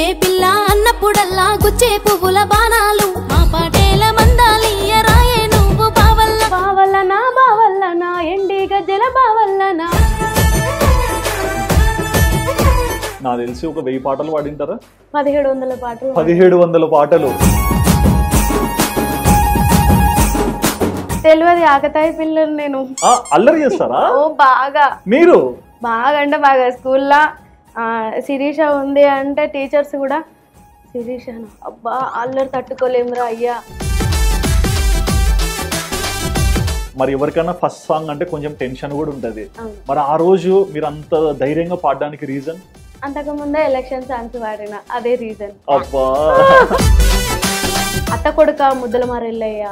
ఏమే పిల్ల అన్నప్పుడల్లా గుచ్చే పువ్వుల బాణాలు మా పాటేల మందాలియ రాయే నువ్వు బావల్ల బావల్లనా ఎండి గజ్జల బావల్లనా. నాకు తెలిసి ఒక 1000 పాటలు పాడింటారా? 1700 పాటలు. 1700 పాటలు. తెలియదు ఆకతాయి పిల్లలు నేను. అల్లరి చేస్తారా? ఓ బాగా. మీరు బాగా అంటే బాగా. స్కూల్లో శిరీష ఉంది అంటే టీచర్స్ కూడా శిరీష అబ్బా అల్లరి తట్టుకోలేమురా అయ్యా. మరి ఎవరికైనా ఫస్ట్ సాంగ్ అంటే కొంచెం టెన్షన్ కూడా ఉంటది. మరి ఆ రోజు మీరు అంత ధైర్యంగా పాడడానికి రీజన్? అంతకు ముందే ఎలక్షన్ సాంగ్స్ పాడిన, అదే రీజన్. అబ్బా అత్త కొడుక ముద్దల మరెల్లయ్య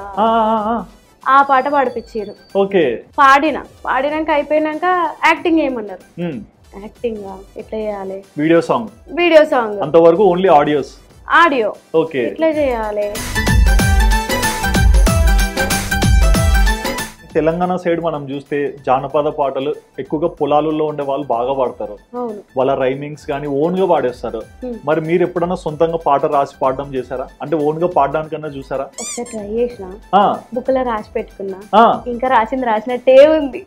ఆ పాట పాడిపించారు. ఓకే. పాడినాక అయిపోయినాక యాక్టింగ్ ఏమన్నారు. యాక్టింగ్ ఎట్లా చేయాలి? వీడియో సాంగ్ అంతవరకు ఓన్లీ ఆడియో. ఓకే. ఎట్లా చేయాలి? తెలంగాణ సైడ్ మనం చూస్తే జానపద పాటలు ఎక్కువగా పొలాలలో ఉండే వాళ్ళు బాగా పాడతారు. వాళ్ళ రైమింగ్స్ కానీ ఓన్ గా పాడేస్తారు. మరి మీరు ఎప్పుడన్నా సొంతంగా పాట రాసి పాడడం చేశారా? అంటే ఓన్ గా పాడడానికన్నా చూసారా? ఒకసారి ట్రై చేసిన, బుక్ లో రాసి పెట్టుకున్నా, ఇంకా రాసినట్టే ఉంది.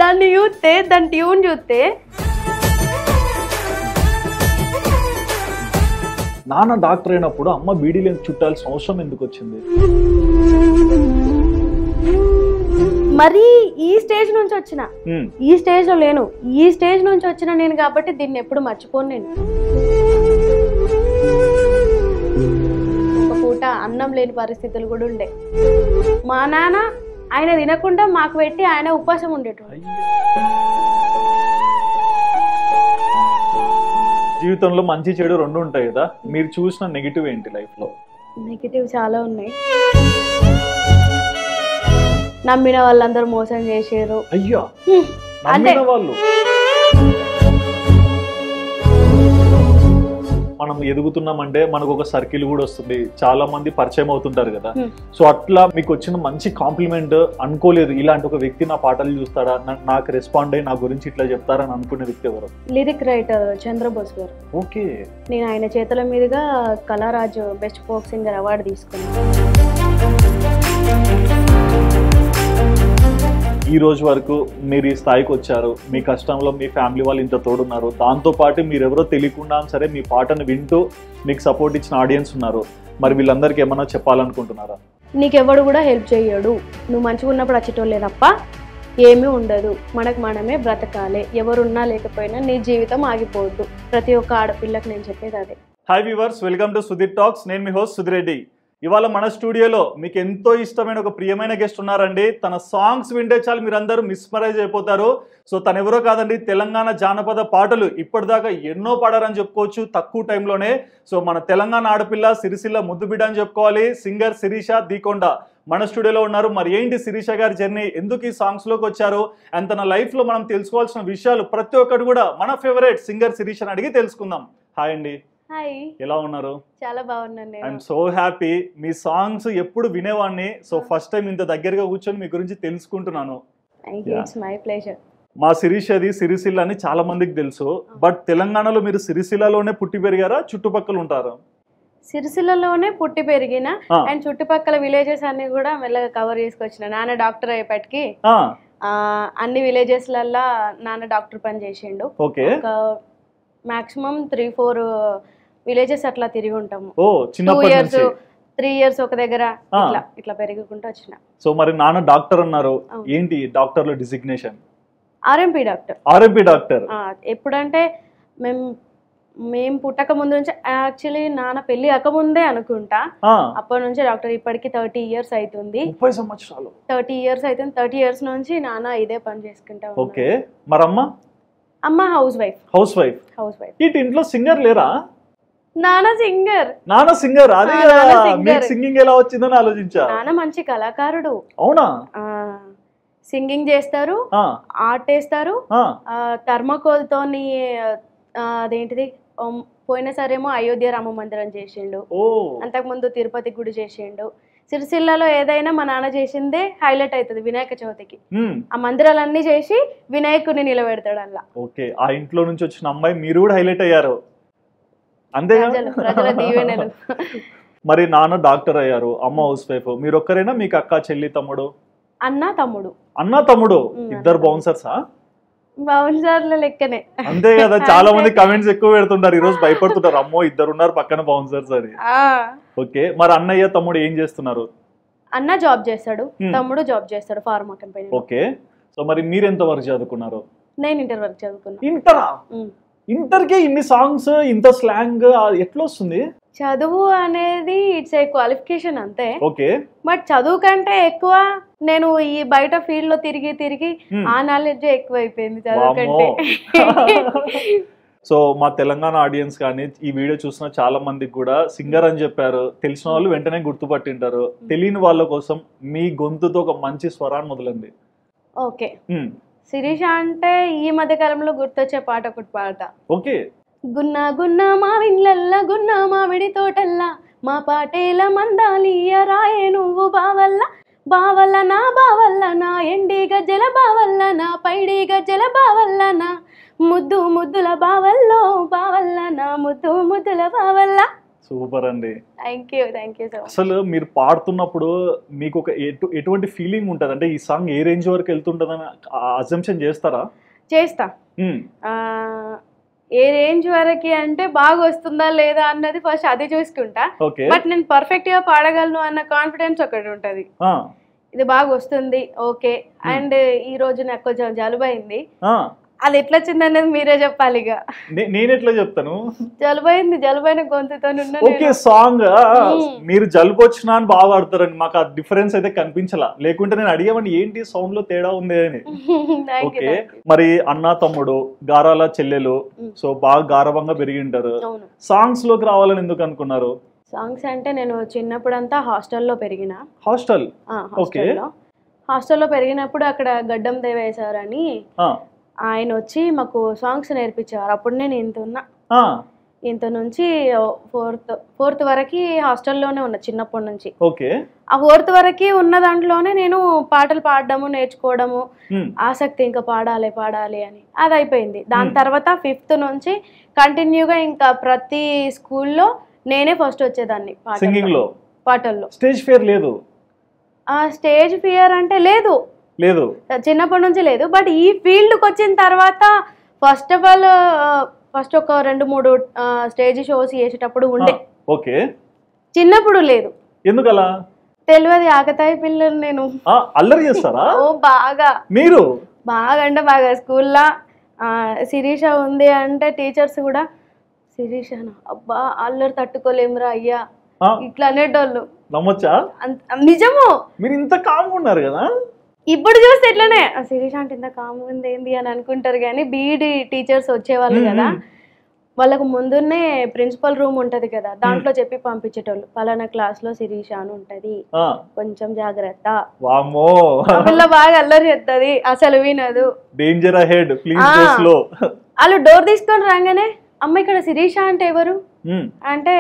దాన్ని చూస్తే దాని ట్యూన్ చూస్తే నాన్న డాక్టర్ అయినప్పుడు అమ్మ బీడీలు చుట్టాల్సిన అవసరం ఎందుకు వచ్చింది? మరి ఈ స్టేజ్ నుంచి వచ్చిన, ఈ స్టేజ్ లో లేను, ఈ స్టేజ్ నుంచి వచ్చిన నేను కాబట్టి దీన్ని ఎప్పుడు మర్చిపోను నేను. ఒక పూట అన్నం లేని పరిస్థితులు కూడా ఉండే. మా నాన్న ఆయన తినకుండా మాకు పెట్టి ఆయన ఉపవాసం ఉండేటోడు. జీవితంలో మంచి చెడు రెండు ఉంటాయి కదా, మీరు చూసిన నెగిటివ్ ఏంటి లైఫ్ లో? నెగిటివ్ చాలా ఉన్నాయి. నమ్మిన వాళ్ళందరూ మోసం చేసారు. అయ్యో, నమ్మిన వాళ్ళు. మనం ఎదుగుతున్నామంటే మనకు ఒక సర్కిల్ కూడా వస్తుంది, చాలా మంది పరిచయం అవుతుంటారు కదా. సో అట్లా మీకు వచ్చిన మంచి కాంప్లిమెంట్ అనుకోలేదు, ఇలాంటి ఒక వ్యక్తి నా పాటలు చూస్తాడా, నాకు రెస్పాండ్ అయ్యి నా గురించి ఇట్లా చెప్తారని అనుకునే వ్యక్తి ఎవరు? లిరిక్ రైటర్ చంద్రబోస్ గారు. ఓకే. నేను ఆయన చేతుల మీదుగా కళారాజు బెస్ట్ ఫోక్ సింగర్ అవార్డు తీసుకున్నాను. ఈ రోజు వరకు మీరు ఈ స్థాయికి వచ్చారు, మీ కష్టంలో మీ ఫ్యామిలీ వాళ్ళు ఇంత తోడున్నారు, దాంతోపాటు మీరెవరో తెలియకుండా సరే మీ పాటను వింటూ మీకు సపోర్ట్ ఇచ్చిన ఆడియన్స్ ఉన్నారు. మరి వీళ్ళందరికీ ఏమన్నా చెప్పాలనుకుంటున్నారా? నీకెవడు కూడా హెల్ప్ చేయడు, నువ్వు మంచిగా ఉన్నప్పుడు వచ్చేటోళ్ళే తప్ప ఏమీ ఉండదు, మనకు మనమే బ్రతకాలి, ఎవరున్నా లేకపోయినా నీ జీవితం ఆగిపోవద్దు. ప్రతి ఒక్క ఆడపిల్లకి నేను చెప్పేది అదే. Hi viewers, welcome to Sudheer talks. నేను మీ హోస్ట్ సుధిరెడ్డి. ఇవాళ మన స్టూడియోలో మీకు ఎంతో ఇష్టమైన ఒక ప్రియమైన గెస్ట్ ఉన్నారండి. తన సాంగ్స్ వింటే చాలు మీరందరూ మిస్మరైజ్ అయిపోతారు. సో తను ఎవరో కాదండి, తెలంగాణ జానపద పాటలు ఇప్పటిదాకా ఎన్నో పాడారని చెప్పుకోవచ్చు తక్కువ టైంలోనే. సో మన తెలంగాణ ఆడపిల్ల సిరిసిల్ల ముద్దుబిడ్డ అని చెప్పుకోవాలి. సింగర్ శిరీష దీకొండ మన స్టూడియోలో ఉన్నారు. మరి ఏంటి శిరీష గారి జర్నీ, ఎందుకు ఈ సాంగ్స్లోకి వచ్చారు, అండ్ తన లైఫ్లో మనం తెలుసుకోవాల్సిన విషయాలు ప్రతి ఒక్కటి కూడా మన ఫేవరెట్ సింగర్ శిరీషని అడిగి తెలుసుకుందాం. హాయ్ అండి. హాయ్, ఎలా ఉన్నారు? చాలా బాగున్నాను. I'm so happy. Me songs ఎప్పుడు వినేవాడిని, సో ఫస్ట్ టైం ఇంత దగ్గరగా కూర్చొని మీ గురించి తెలుసుకుంటున్నాను. మా శిరీషది సిరిసిల్ల అని చాలా మందికి తెలుసు, బట్ తెలంగాణలో మీరు సిరిసిల్లలోనే పుట్టి పెరిగారా, చుట్టుపక్కల ఉంటారా? సిరిసిల్లలోనే పుట్టి పెరిగిన అండ్ చుట్టుపక్కల విలేజెస్ అన్ని కూడా మెల్లగా కవర్ చేసుకొచ్చిన. నాన్న డాక్టర్ అయ్యేపటికి అన్ని విలేజెస్ లల్లా నాన్న డాక్టర్ పని చేసిండు. మాక్సిమం 3-4 విలేజెస్ అట్లా తిరిగి ఉంటాము. 2 years 3 years ఒక దగ్గర ఇట్లా పెరుగుకుంటూ వచ్చిన. సో మరి నాన్న డాక్టర్ అన్నారు, ఏంటి డాక్టర్ లో డిజిగ్నేషన్? RMP doctor. ఎప్పుడంటే మేము పుట్టక ముందు నుంచి, యాక్చువల్లీ నాన్న పెళ్లి అక్కముందే అనుకుంటా, అప్పటి నుంచి డాక్టర్. ఇప్పటికి 30 years అవుతుంది. 30 years అవుతుంది. 30 years నుంచి నాన్న ఇదే పని చేసుకుంటా. ఓకే. మరి అమ్మ హౌస్ వైఫ్. ఇటు ఇంట్లో సింగర్ లేరా? నాన్న సింగర్. అదే మీకు సింగింగ్ ఎలా వచ్చిందని ఆలోచించా. నాన్న మంచి కళాకారుడు. అవునా? సింగింగ్ చేస్తారు, ఆర్ట్ వేస్తారు. థర్మకోల్ తోని అదేంటిది పోయిన సరేమో అయోధ్య రామ మందిరం చేసిండు, అంతకుముందు తిరుపతి గుడి చేసిండు. సిరిసిల్లలో ఏదైనా మా నాన్న చేసిందే హైలైట్ అవుతుంది వినాయక చవితికి. ఆ మందిరాలన్నీ చేసి వినాయకుడిని నిలబెడతాడు అలా. ఓకే. ఆ ఇంట్లో నుంచి వచ్చిన అమ్మాయి మీరు కూడా హైలైట్ అయ్యారు. అంతేగా ప్రజల దీవెనలు. మరి నాన్న డాక్టర్ అయ్యారు, అమ్మ హౌస్ వైఫ్, మీరు ఒక్కరేనా మీకు అక్క చెల్లి తమ్ముడు? అన్న తమ్ముడు ఇద్దరు బౌన్సర్సా? బౌన్సర్ల లెక్కనే. అంతే కదా, చాలా మంది కమెంట్స్ ఎక్కువ పెడుతుంటారు, ఈ రోజు భయపడుతుంటారు, అమ్మో ఇద్దరు ఉన్నారు పక్కన బౌన్సర్స్ అని. ఓకే, మరి అన్నయ్య తమ్ముడు ఏం చేస్తున్నారు? అన్న జాబ్ చేస్తాడు, తమ్ముడు జాబ్ చేస్తాడు ఫార్మా కంపెనీ. ఓకే, సో మరి మీరు ఎంత వరకు చదువుకున్నారు? నేను ఇంటర్ వరకు చదువుకున్నా. ఇంటరా? ఇంటర్కి ఇన్ని సాంగ్స్, ఇంత స్లాంగ్ ఎట్లా వస్తుంది? చదువు అనేది ఇట్స్ ఏ క్వాలిఫికేషన్ అంతే. ఓకే, బట్ చదువు కంటే ఎక్కువ నేను ఈ బయట ఫీల్డ్ లో తిరిగి ఆ నాలెడ్జ్ ఎక్కువ అయిపోయింది చదువు కంటే. సో మా తెలంగాణ ఆడియన్స్ కానీ ఈ వీడియో చూసిన చాలా మందికి కూడా సింగర్ అని చెప్పారు, తెలిసిన వాళ్ళు వెంటనే గుర్తుపట్టింటారు. తెలియని వాళ్ళ కోసం మీ గొంతుతో ఒక మంచి స్వరాన్ని మొదలండి. ఓకే, శిరీష అంటే ఈ మధ్య కాలంలో గుర్తొచ్చే పాట ఒకటి పాట. ఓకే, గున్నా గున్నా మావిండ్లల్లా గున్నా మామిడి తోటల్లా మా పాటేల మందాలియ రాయే నువ్వు బావల్ల బావల్ల నా బావల్ల నా ఎండి గజ్జల బావల్ల నా పైడి గజ్జల బావల్ల నా ముద్దు ముద్దుల బావల్లో బావల్ల నా ముద్దు ముద్దుల బావల్ల. సూపర్ అండి, థ్యాంక్ యూ సో మచ్. అసలు మీరు పాడుతున్నప్పుడు మీకు ఒక ఎటువంటి ఫీలింగ్ ఉంటుంది? అంటే ఈ సాంగ్ ఏ రేంజ్ వరకు వెళ్తుంటుందని అజంప్షన్ చేస్తారా? చేస్తా. ఏ రేంజ్ వరకు అంటే బాగా వస్తుందా లేదా అన్నది ఫస్ట్ అది చూసుకుంటా. బట్ నేను పర్ఫెక్ట్ గా పాడగలను అన్న కాన్ఫిడెన్స్ ఒకటి ఉంటది, ఇది బాగా వస్తుంది. ఓకే, అండ్ ఈ రోజు నాకు కొంచెం జలుబైంది, అది ఎట్లా వచ్చింది అనేది మీరే చెప్పాలి. ఇక నేను ఎట్లా చెప్తాను? జలుబైన గొంతుతో. ఓకే, సాంగ్ మీరు జలుబు వచ్చినా అని బాగా ఆడతారండి, మాకు ఆ డిఫరెన్స్ అయితే కనిపించలా, లేకుంటే నేను అడిగామని ఏంటి సౌండ్ లో తేడా ఉంది అని. ఓకే, మరి అన్న తమ్ముడు గారాల చెల్లెలు, సో బాగా గారవంగా పెరిగింటారు, సాంగ్స్ లోకి రావాలని ఎందుకు అనుకున్నారు? సాంగ్స్ అంటే నేను చిన్నప్పుడంతా హాస్టల్లో పెరిగిన. హాస్టల్లో పెరిగినప్పుడు అక్కడ గడ్డం దేవయ్య సార్ అని ఆయన వచ్చి మాకు సాంగ్స్ నేర్పించేవారు. అప్పుడు నేను ఇంత నుంచి ఫోర్త్ వరకు హాస్టల్లోనే ఉన్నా చిన్నప్పటి నుంచి. ఆ ఫోర్త్ వరకు ఉన్న దాంట్లోనే నేను పాటలు పాడడము నేర్చుకోవడము ఆసక్తి, ఇంకా పాడాలి అని అది అయిపోయింది. దాని తర్వాత 5th నుంచి కంటిన్యూగా ఇంకా ప్రతి స్కూల్లో నేనే ఫస్ట్ వచ్చేదాన్ని పాటల్లో. స్టేజ్ ఫియర్ లేదు? స్టేజ్ ఫియర్ అంటే లేదు, చిన్నప్పటి నుంచి లేదు. బట్ ఈ ఫీల్డ్కి వచ్చిన తర్వాత ఫస్ట్ ఆఫ్ ఆల్ ఒక 2-3 స్టేజ్ షోస్ చేసేటప్పుడు ఉండే. చిన్నప్పుడు లేదు. ఎందుకలా తెలియదు, ఆకతాయి పిల్లలు నేను. అల్లరి చేస్తారా? బాగా. మీరు బాగా అంటే బాగా. స్కూల్లో శిరీష ఉంది అంటే టీచర్స్ కూడా శిరీషనా అబ్బా అల్లరి తట్టుకోలేమురా అయ్యా ఇట్లా అనేటోళ్ళు. నమ్మొచ్చా? నిజము. మీరు ఇంత కామ్గా ఉన్నారు కదా, ఇప్పుడు చూస్తే ఎట్లనే శిరీష అంటే ఇంత కామ్గా ఉంది ఏంది అని అనుకుంటారు. కానీ బీఈడి టీచర్స్ వచ్చేవాళ్ళు కదా, వాళ్ళకు ముందునే ప్రిన్సిపల్ రూమ్ ఉంటది కదా, దాంట్లో చెప్పి పంపించేటోళ్ళు, పలానా క్లాస్ లో శిరీష అని ఉంటది, కొంచెం జాగ్రత్త, పిల్ల బాగా అల్లరి చేస్తుంది, అసలు వినదు, danger ahead please go slow. వాళ్ళు డోర్ తీసుకొని రాగానే అమ్మ ఇక్కడ శిరీష అంటే ఎవరు అంటే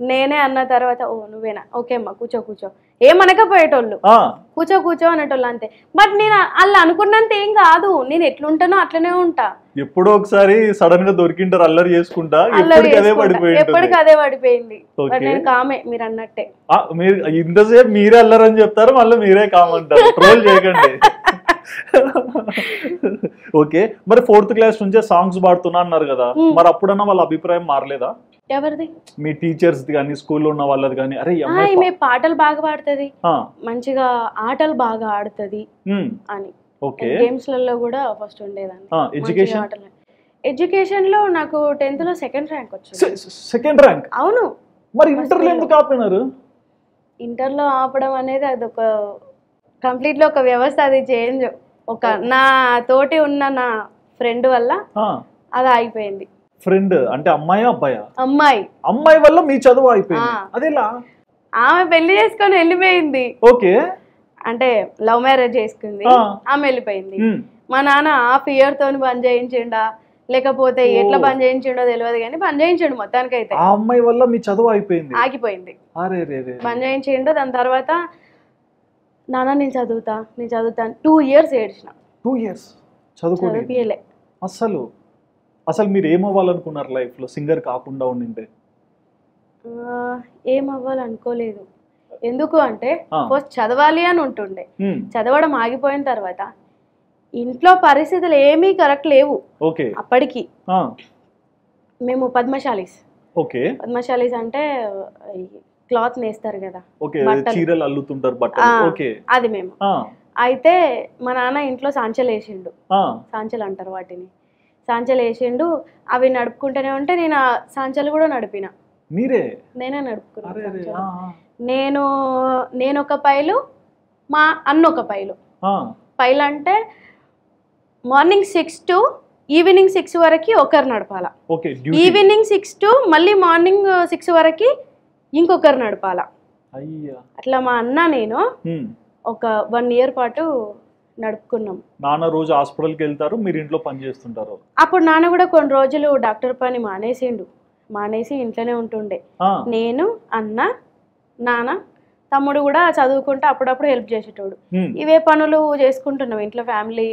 నేనే అన్న తర్వాత ఓ నువ్వేనా, ఓకే అమ్మా కూర్చో ఏమనకపోయేటోళ్ళు, కూర్చో అనేటోళ్ళు అంతే. బట్ నేను వాళ్ళు అనుకున్నంత ఏం కాదు, నేను ఎట్లుంటానో అట్లనే ఉంటా. ఎప్పుడో ఒకసారి సడన్ గా దొరికింటారు అల్లరి చేసుకుంటా, ఎప్పటికి అదే పడిపోయింది. నేను కామే మీరు అన్నట్టే. మీరు ఇంతసేపు మీరే అల్లరని చెప్తారు, మళ్ళీ మీరే కామంటారు, ట్రోల్ చేయకండి. ఓకే, మరి 4th క్లాస్ నుంచే సాంగ్స్ పాడుతున్నా అన్నారు కదా, మరి అప్పుడన్నా వాళ్ళ అభిప్రాయం మారలేదా? ఎవరిది? మీ టీచర్స్ కానీ స్కూల్లో ఉన్న వాళ్ళది కానీ, అరే ఈమె పాటలు బాగా పాడుతుంది, మంచిగా ఆటలు బాగా ఆడుతుంది అని. గేమ్స్ లలో కూడా ఫస్ట్ ఉండేదాన్ని. ఎడ్యుకేషన్ లో నాకు 10th లో 2nd ర్యాంక్ వచ్చింది. 2nd rank? అవును. మరి ఇంటర్ లో ఎందుకు ఆపినారు? ఇంటర్ లో ఆపడం అనేది అదొక కంప్లీట్ లో ఒక వ్యవస్థ, అది చేంజ్. ఒక నా తోటి ఉన్న నా ఫ్రెండ్ వల్ల అది అయిపోయింది. ఫ్రెండ్ అంటే అమ్మాయి అబ్బాయా? అమ్మాయి వల్ల మీ చదువు అయిపోయింది. అదేలా? ఆమె పెళ్లి చేసుకొని వెళ్ళిపోయింది. ఓకే, అంటే లవ్ మ్యారేజ్ చేసుకుంది, ఆమె వెళ్ళిపోయింది. మా నాన్న ఆ ఫియర్ తోని బంద్ చేయించిండా లేకపోతే ఎట్లా బంద్ చేయించిండో తెలియదు కానీ బంద్ చేయించిండు మొత్తానికి. అయితే ఆ అమ్మాయి వల్ల మీ చదువు అయిపోయింది, ఆగిపోయింది, బంద్ చేయించిండు. దాని తర్వాత నాన్న నేను చదువుతా 2 years ఏడ్చిన. 2 years చదువుకోలే? అసలు మీరు ఏమవ్వాలనుకున్నారు లైఫ్ లో సింగర్ కాకుండా ఉండింటే? ఏం అవ్వాలనుకోలేదు. ఎందుకు అంటే ఫస్ట్ చదవాలి అని ఉంటుండే, చదవడం ఆగిపోయిన తర్వాత ఇంట్లో పరిస్థితులు ఏమీ కరెక్ట్ లేవు అప్పటికి. మేము పద్మశాలీస్. పద్మశాలీస్ అంటే క్లాత్ నేస్తారు కదా, చీరలు అల్లుతుంటారు బట్టలు, అది మేము. అయితే మా నాన్న ఇంట్లో సాంచలు వేసిండు, సాంచలు అంటారు వాటిని, సాంచలు వేసిండు. అవి నడుపుకుంటూనే ఉంటే నేను ఆ సాంచలు కూడా నడిపిన. నేనే నడుపుకున్నా. నేను ఒక పైలు, మా అన్న ఒక పైలు. పైలు అంటే మార్నింగ్ 6 to ఈవినింగ్ 6 వరకు ఒకరు నడపాల, ఈవినింగ్ 6 to మళ్ళీ మార్నింగ్ 6 వరకు ఇంకొకరు నడపాల. అట్లా మా అన్న నేను ఒక 1 year పాటు నడుపుకున్నాం. నాన్న రోజు హాస్పిటల్కి వెళ్తారు, మీరు ఇంట్లో పని చేస్తుంటారు. అప్పుడు నాన్న కూడా కొన్ని రోజులు డాక్టర్ పని మానేసి ఇంట్లోనే ఉంటుండే. నేను, అన్న, నాన్న, తమ్ముడు కూడా చదువుకుంటూ అప్పుడప్పుడు హెల్ప్ చేసేటోడు. ఇవే పనులు చేసుకుంటున్నాం. ఇంట్లో ఫ్యామిలీ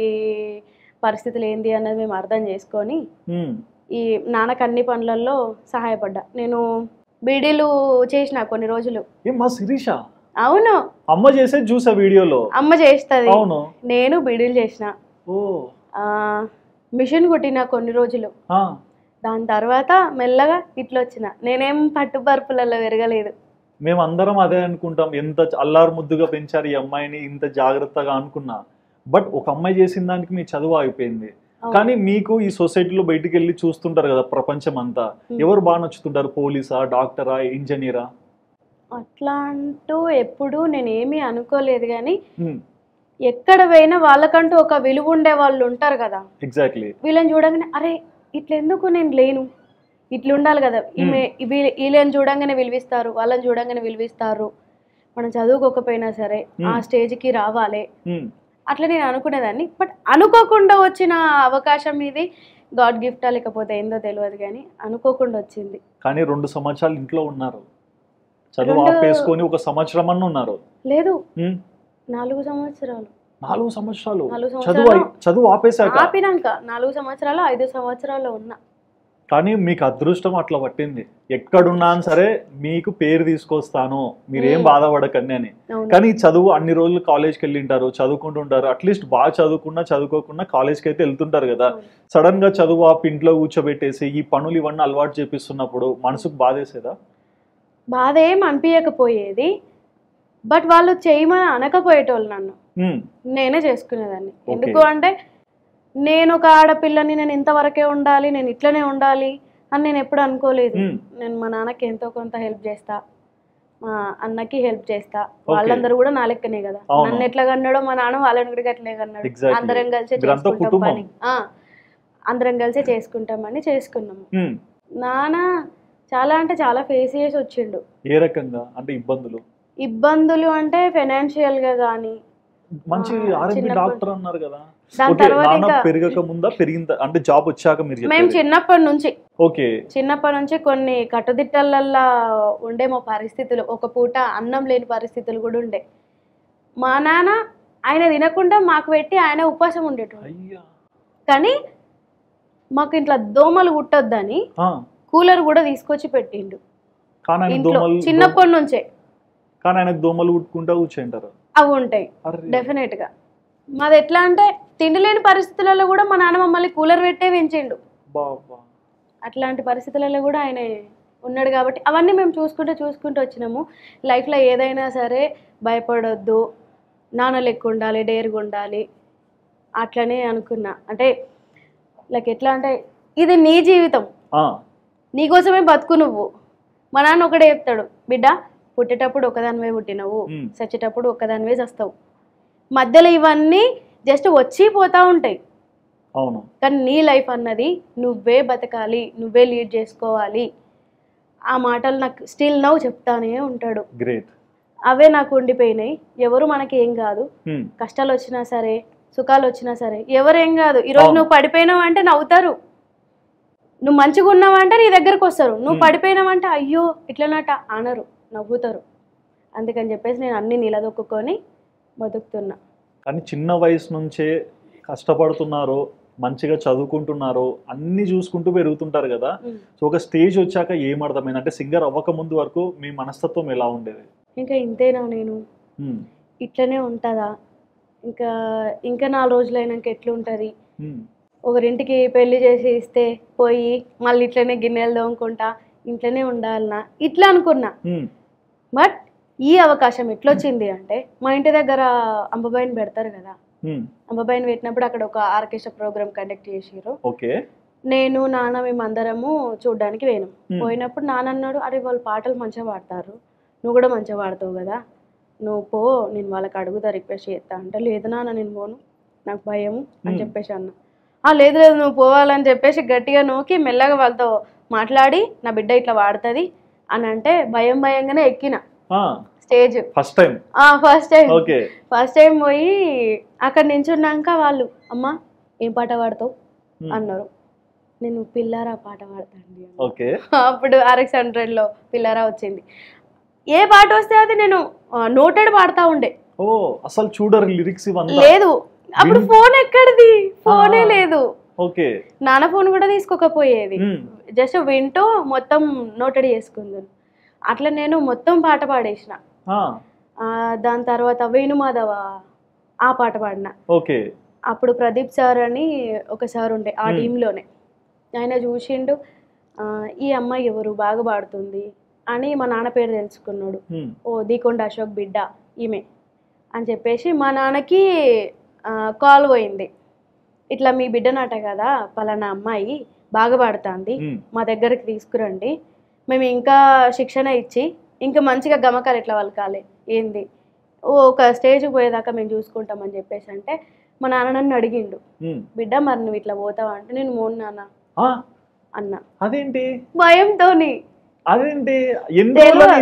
పరిస్థితులు ఏంది అన్నది మేము అర్థం చేసుకొని ఈ నాన్నకు అన్ని పనులలో సహాయపడ్డా. నేను బీడీలు చేసిన కొన్ని రోజులు. అవును, అమ్మ చేసే చూసా వీడియోలో. అమ్మ చేస్తుంది, నేను బీడీలు చేసిన. మిషన్ కుట్టిన కొన్ని రోజులు. దాని తర్వాత మెల్లగా ఇట్లా వచ్చిన. నేనేం పట్టుబరుపులలో పెరగలేదు. మేమందరం అదే అనుకుంటాం, ఎంత అల్లారు ముద్దుగా పెంచారు ఈ అమ్మాయిని, ఇంత జాగ్రత్తగా అనుకున్నా. బట్ ఒక అమ్మాయి చేసిన దానికి మీ చదువు అయిపోయింది. కానీ మీకు ఈ సొసైటీలో బయటికి వెళ్ళి చూస్తుంటారు కదా ప్రపంచం అంతా, ఎవరు బాగా నచ్చుతుంటారు? పోలీసా, డాక్టరా, ఇంజనీరా? అట్లా అంటూ ఎప్పుడు నేనేమీ అనుకోలేదు. కానీ ఎక్కడ పోయినా వాళ్ళకంటూ ఒక విలువ ఉండే వాళ్ళు ఉంటారు కదా. ఎగ్జాక్ట్లీ. వీళ్ళని చూడగానే అరే ఇట్లెందుకు నేను లేను, ఇట్లా ఉండాలి కదా, వీళ్ళని చూడంగానే విలువిస్తారు, వాళ్ళని చూడంగానే విలువిస్తారు, మనం చదువుకోకపోయినా సరే ఆ స్టేజ్కి రావాలి, అట్లా నేను అనుకునేదాన్ని. బట్ అనుకోకుండా వచ్చిన అవకాశం ఇది, గాడ్ గిఫ్టా లేకపోతే ఏందో తెలియదు, కానీ అనుకోకుండా వచ్చింది. కానీ 2 సంవత్సరాలు ఇంట్లో ఉన్నారు, చదువు ఆపేసుకొని 1 సంవత్సరం అన్న ఉన్నారు. లేదు, 4 సంవత్సరాలు. 4 సంవత్సరాలు చదువు ఆపినాక 4 సంవత్సరాలు 5 సంవత్సరాలు ఉన్నా. కానీ మీకు అదృష్టం అట్లా పట్టింది. ఎక్కడున్నా సరే మీకు పేరు తీసుకొస్తాను, మీరేం బాధపడకండి అని. కానీ చదువు అన్ని రోజులు కాలేజ్కి వెళ్ళింటారు, చదువుకుంటుంటారు. అట్లీస్ట్ బాగా చదువుకోకుండా కాలేజ్కి అయితే వెళ్తుంటారు కదా. సడన్ గా చదువు ఆపి ఇంట్లో కూర్చోబెట్టేసి ఈ పనులు ఇవన్నీ అలవాటు చేపిస్తున్నప్పుడు మనసుకు బాధేసేదా? బాధ ఏం అనిపించకపోయేది. బట్ వాళ్ళు చేయమని అనకపోయేటోళ్ళు నన్ను, నేనే చేసుకునేదాన్ని. ఎందుకు అంటే నేను ఒక ఆడపిల్లని, నేను ఇంతవరకే ఉండాలి, నేను ఇట్లనే ఉండాలి అని నేను ఎప్పుడు అనుకోలేదు. నేను మా నాన్నకి ఎంతో కొంత హెల్ప్ చేస్తా, మా అన్నకి హెల్ప్ చేస్తా. వాళ్ళందరూ కూడా నా లెక్కనే కదా. నన్ను ఎట్లా కన్నాడో మా నాన్న వాళ్ళని కూడా అట్లే కన్నాడు. అందరం కలిసే చేసుకుంటాం పని, అందరం కలిసే చేసుకుంటామని చేసుకున్నాము. నాన్న చాలా అంటే చాలా ఫేస్ చేసి వచ్చిండు. ఏ రకంగా అంటే ఇబ్బందులు అంటే ఫైనాన్షియల్ గా గానీ. మంచి ఆర్ఎంపీ డాక్టర్ అన్నారు కదా, నాన్న పెరగక ముందా పెరిగిందా అంటే జాబ్ వచ్చాక? మేము చిన్నప్పటి నుంచి కొన్ని కట్టుదిట్టలల్లా ఉండే మా పరిస్థితులు, ఒక పూట అన్నం లేని పరిస్థితులు కూడా ఉండే. మా నాన్న ఆయన తినకుండా మాకు పెట్టి ఆయన ఉపవాసం ఉండేటోడు. కానీ మాకు ఇంట్లో దోమలు కుట్టొద్దని కూలర్ కూడా తీసుకొచ్చి పెట్టిండు ఇంట్లో చిన్నప్పటి నుంచే. కానీ ఆయనకు దోమలు కుట్టుకుంటా కూర్చుంటారు, అవి ఉంటాయి డెఫినెట్ గా. మాది ఎట్లా అంటే తిండి లేని పరిస్థితులలో కూడా మా నాన్న మమ్మల్ని కూలర్ పెట్టే పెంచిండు. అట్లాంటి పరిస్థితులలో కూడా ఆయన ఉన్నాడు కాబట్టి అవన్నీ మేము చూసుకుంటూ వచ్చినాము. లైఫ్లో ఏదైనా సరే భయపడొద్దు, నాన్న లెక్క ఉండాలి, డేర్గా ఉండాలి అట్లనే అనుకున్నా. అంటే లైక్ ఎట్లా అంటే ఇది నీ జీవితం, నీకోసమే బతుకు నువ్వు. మా నాన్న ఒకటే చెప్తాడు, బిడ్డ పుట్టేటప్పుడు ఒకదానివే పుట్టినవు, చచ్చేటప్పుడు ఒక్కదానివే చస్తావు. మధ్యలో ఇవన్నీ జస్ట్ వచ్చి పోతా ఉంటాయి. కానీ నీ లైఫ్ అన్నది నువ్వే బతకాలి, నువ్వే లీడ్ చేసుకోవాలి. ఆ మాటలు నాకు స్టిల్ నౌ చెప్తానే ఉంటాడు. అవే నాకు ఉండిపోయినాయి. ఎవరు మనకి ఏం కాదు, కష్టాలు వచ్చినా సరే సుఖాలు వచ్చినా సరే ఎవరేం కాదు. ఈరోజు నువ్వు పడిపోయినావు అంటే నవ్వుతారు, నువ్వు మంచిగా ఉన్నావంటే నీ దగ్గరకు వస్తారు, నువ్వు పడిపోయినావంటే అయ్యో ఇట్లనట అనరు, నవ్వుతారు. అందుకని చెప్పేసి నేను అన్ని నిలదొక్కుని బతుకుతున్నా. కానీ చిన్న వయసు నుంచే కష్టపడుతున్నారు, మంచిగా చదువుకుంటున్నారో అన్ని చూసుకుంటూ పెరుగుతుంటారు కదా. సో ఒక స్టేజ్ వచ్చాక ఏమర్థమైంది అంటే సింగర్ అవ్వక ముందు వరకు మీ మనస్తత్వం ఎలా ఉండేది? ఇంకా ఇంతేనా నేను, ఇట్లనే ఉంటుందా, ఇంకా ఇంకా 4 రోజులైనాక ఎట్లుంటుంది, ఒకరింటికి పెళ్లి చేసి ఇస్తే పోయి మళ్ళీ ఇట్లనే గిన్నెలు తోముకుంటా ఇంట్లోనే ఉండాలనా ఇట్లా అనుకున్నా. బట్ ఈ అవకాశం ఎట్లొచ్చింది అంటే మా ఇంటి దగ్గర అంబబాయిని పెడతారు కదా, అంబబాయిని పెట్టినప్పుడు అక్కడ ఒక ఆర్కెస్ట్రా ప్రోగ్రామ్ కండక్ట్ చేసిరు. నేను నాన్న మేమందరము చూడ్డానికి పోయినాం. పోయినప్పుడు నాన్న అన్నాడు, అరే వాళ్ళు పాటలు మంచిగా పాడతారు, నువ్వు కూడా మంచిగా పాడతావు కదా, నువ్వు పో, నేను వాళ్ళకి అడుగుతా రిక్వెస్ట్ చేస్తా అంటే, లేదు నాన్న నేను పోను, నాకు భయము అని చెప్పేసి అన్న. లేదు లేదు నువ్వు పోవాలని చెప్పేసి గట్టిగా నూకి మెల్లగా వాళ్ళతో మాట్లాడి నా బిడ్డ ఇట్లా వాడుతుంది అని అంటే భయంగానే ఎక్కిన స్టేజ్. ఫస్ట్ టైం పోయి అక్కడ నించున్నాక వాళ్ళు, అమ్మా ఏం పాట పాడతావు అన్నారు. నేను పిల్లారా పాట పాడతాండి. అప్పుడు RX100లో పిల్లారా వచ్చింది. ఏ పాట వస్తే అది నేను నోటెడ్ పాడుతూ ఉండే. అసలు చూడరు లిరిక్స్ లేదు అప్పుడు, ఫోన్ ఎక్కడిది, ఫోనే లేదు. నాన్న ఫోన్ కూడా తీసుకోకపోయేది, జస్ట్ వింటూ మొత్తం నోటెడ్ చేసుకుంది. అట్లా నేను మొత్తం పాట పాడేసిన. దాని తర్వాత వేణుమాధవ ఆ పాట పాడిన. అప్పుడు ప్రదీప్ సార్ అని ఒక సార్ ఉండే ఆ టీంలోనే, ఆయన చూసిండు ఈ అమ్మాయి ఎవరు బాగా పాడుతుంది అని మా నాన్న పేరు తెలుసుకున్నాడు. దీకొండ అశోక్ బిడ్డ ఈమె అని చెప్పేసి మా నాన్నకి కాల్ పోయింది, ఇట్లా మీ బిడ్డనట కదా పలానా అమ్మాయి బాగా పాడుతుంది, మా దగ్గరికి తీసుకురండి, మేము ఇంకా శిక్షణ ఇచ్చి ఇంకా మంచిగా గమకాలు ఎట్లా వలకాలి ఏంది, ఒక స్టేజ్కి పోయేదాకా మేము చూసుకుంటామని చెప్పేసి అంటే మా నాన్న నన్ను అడిగిండు, బిడ్డ మరి నువ్వు ఇట్లా పోతావా అంటే, నేను మోను నాన్న అన్నా. అదేంటి భయంతోని, అదేంటి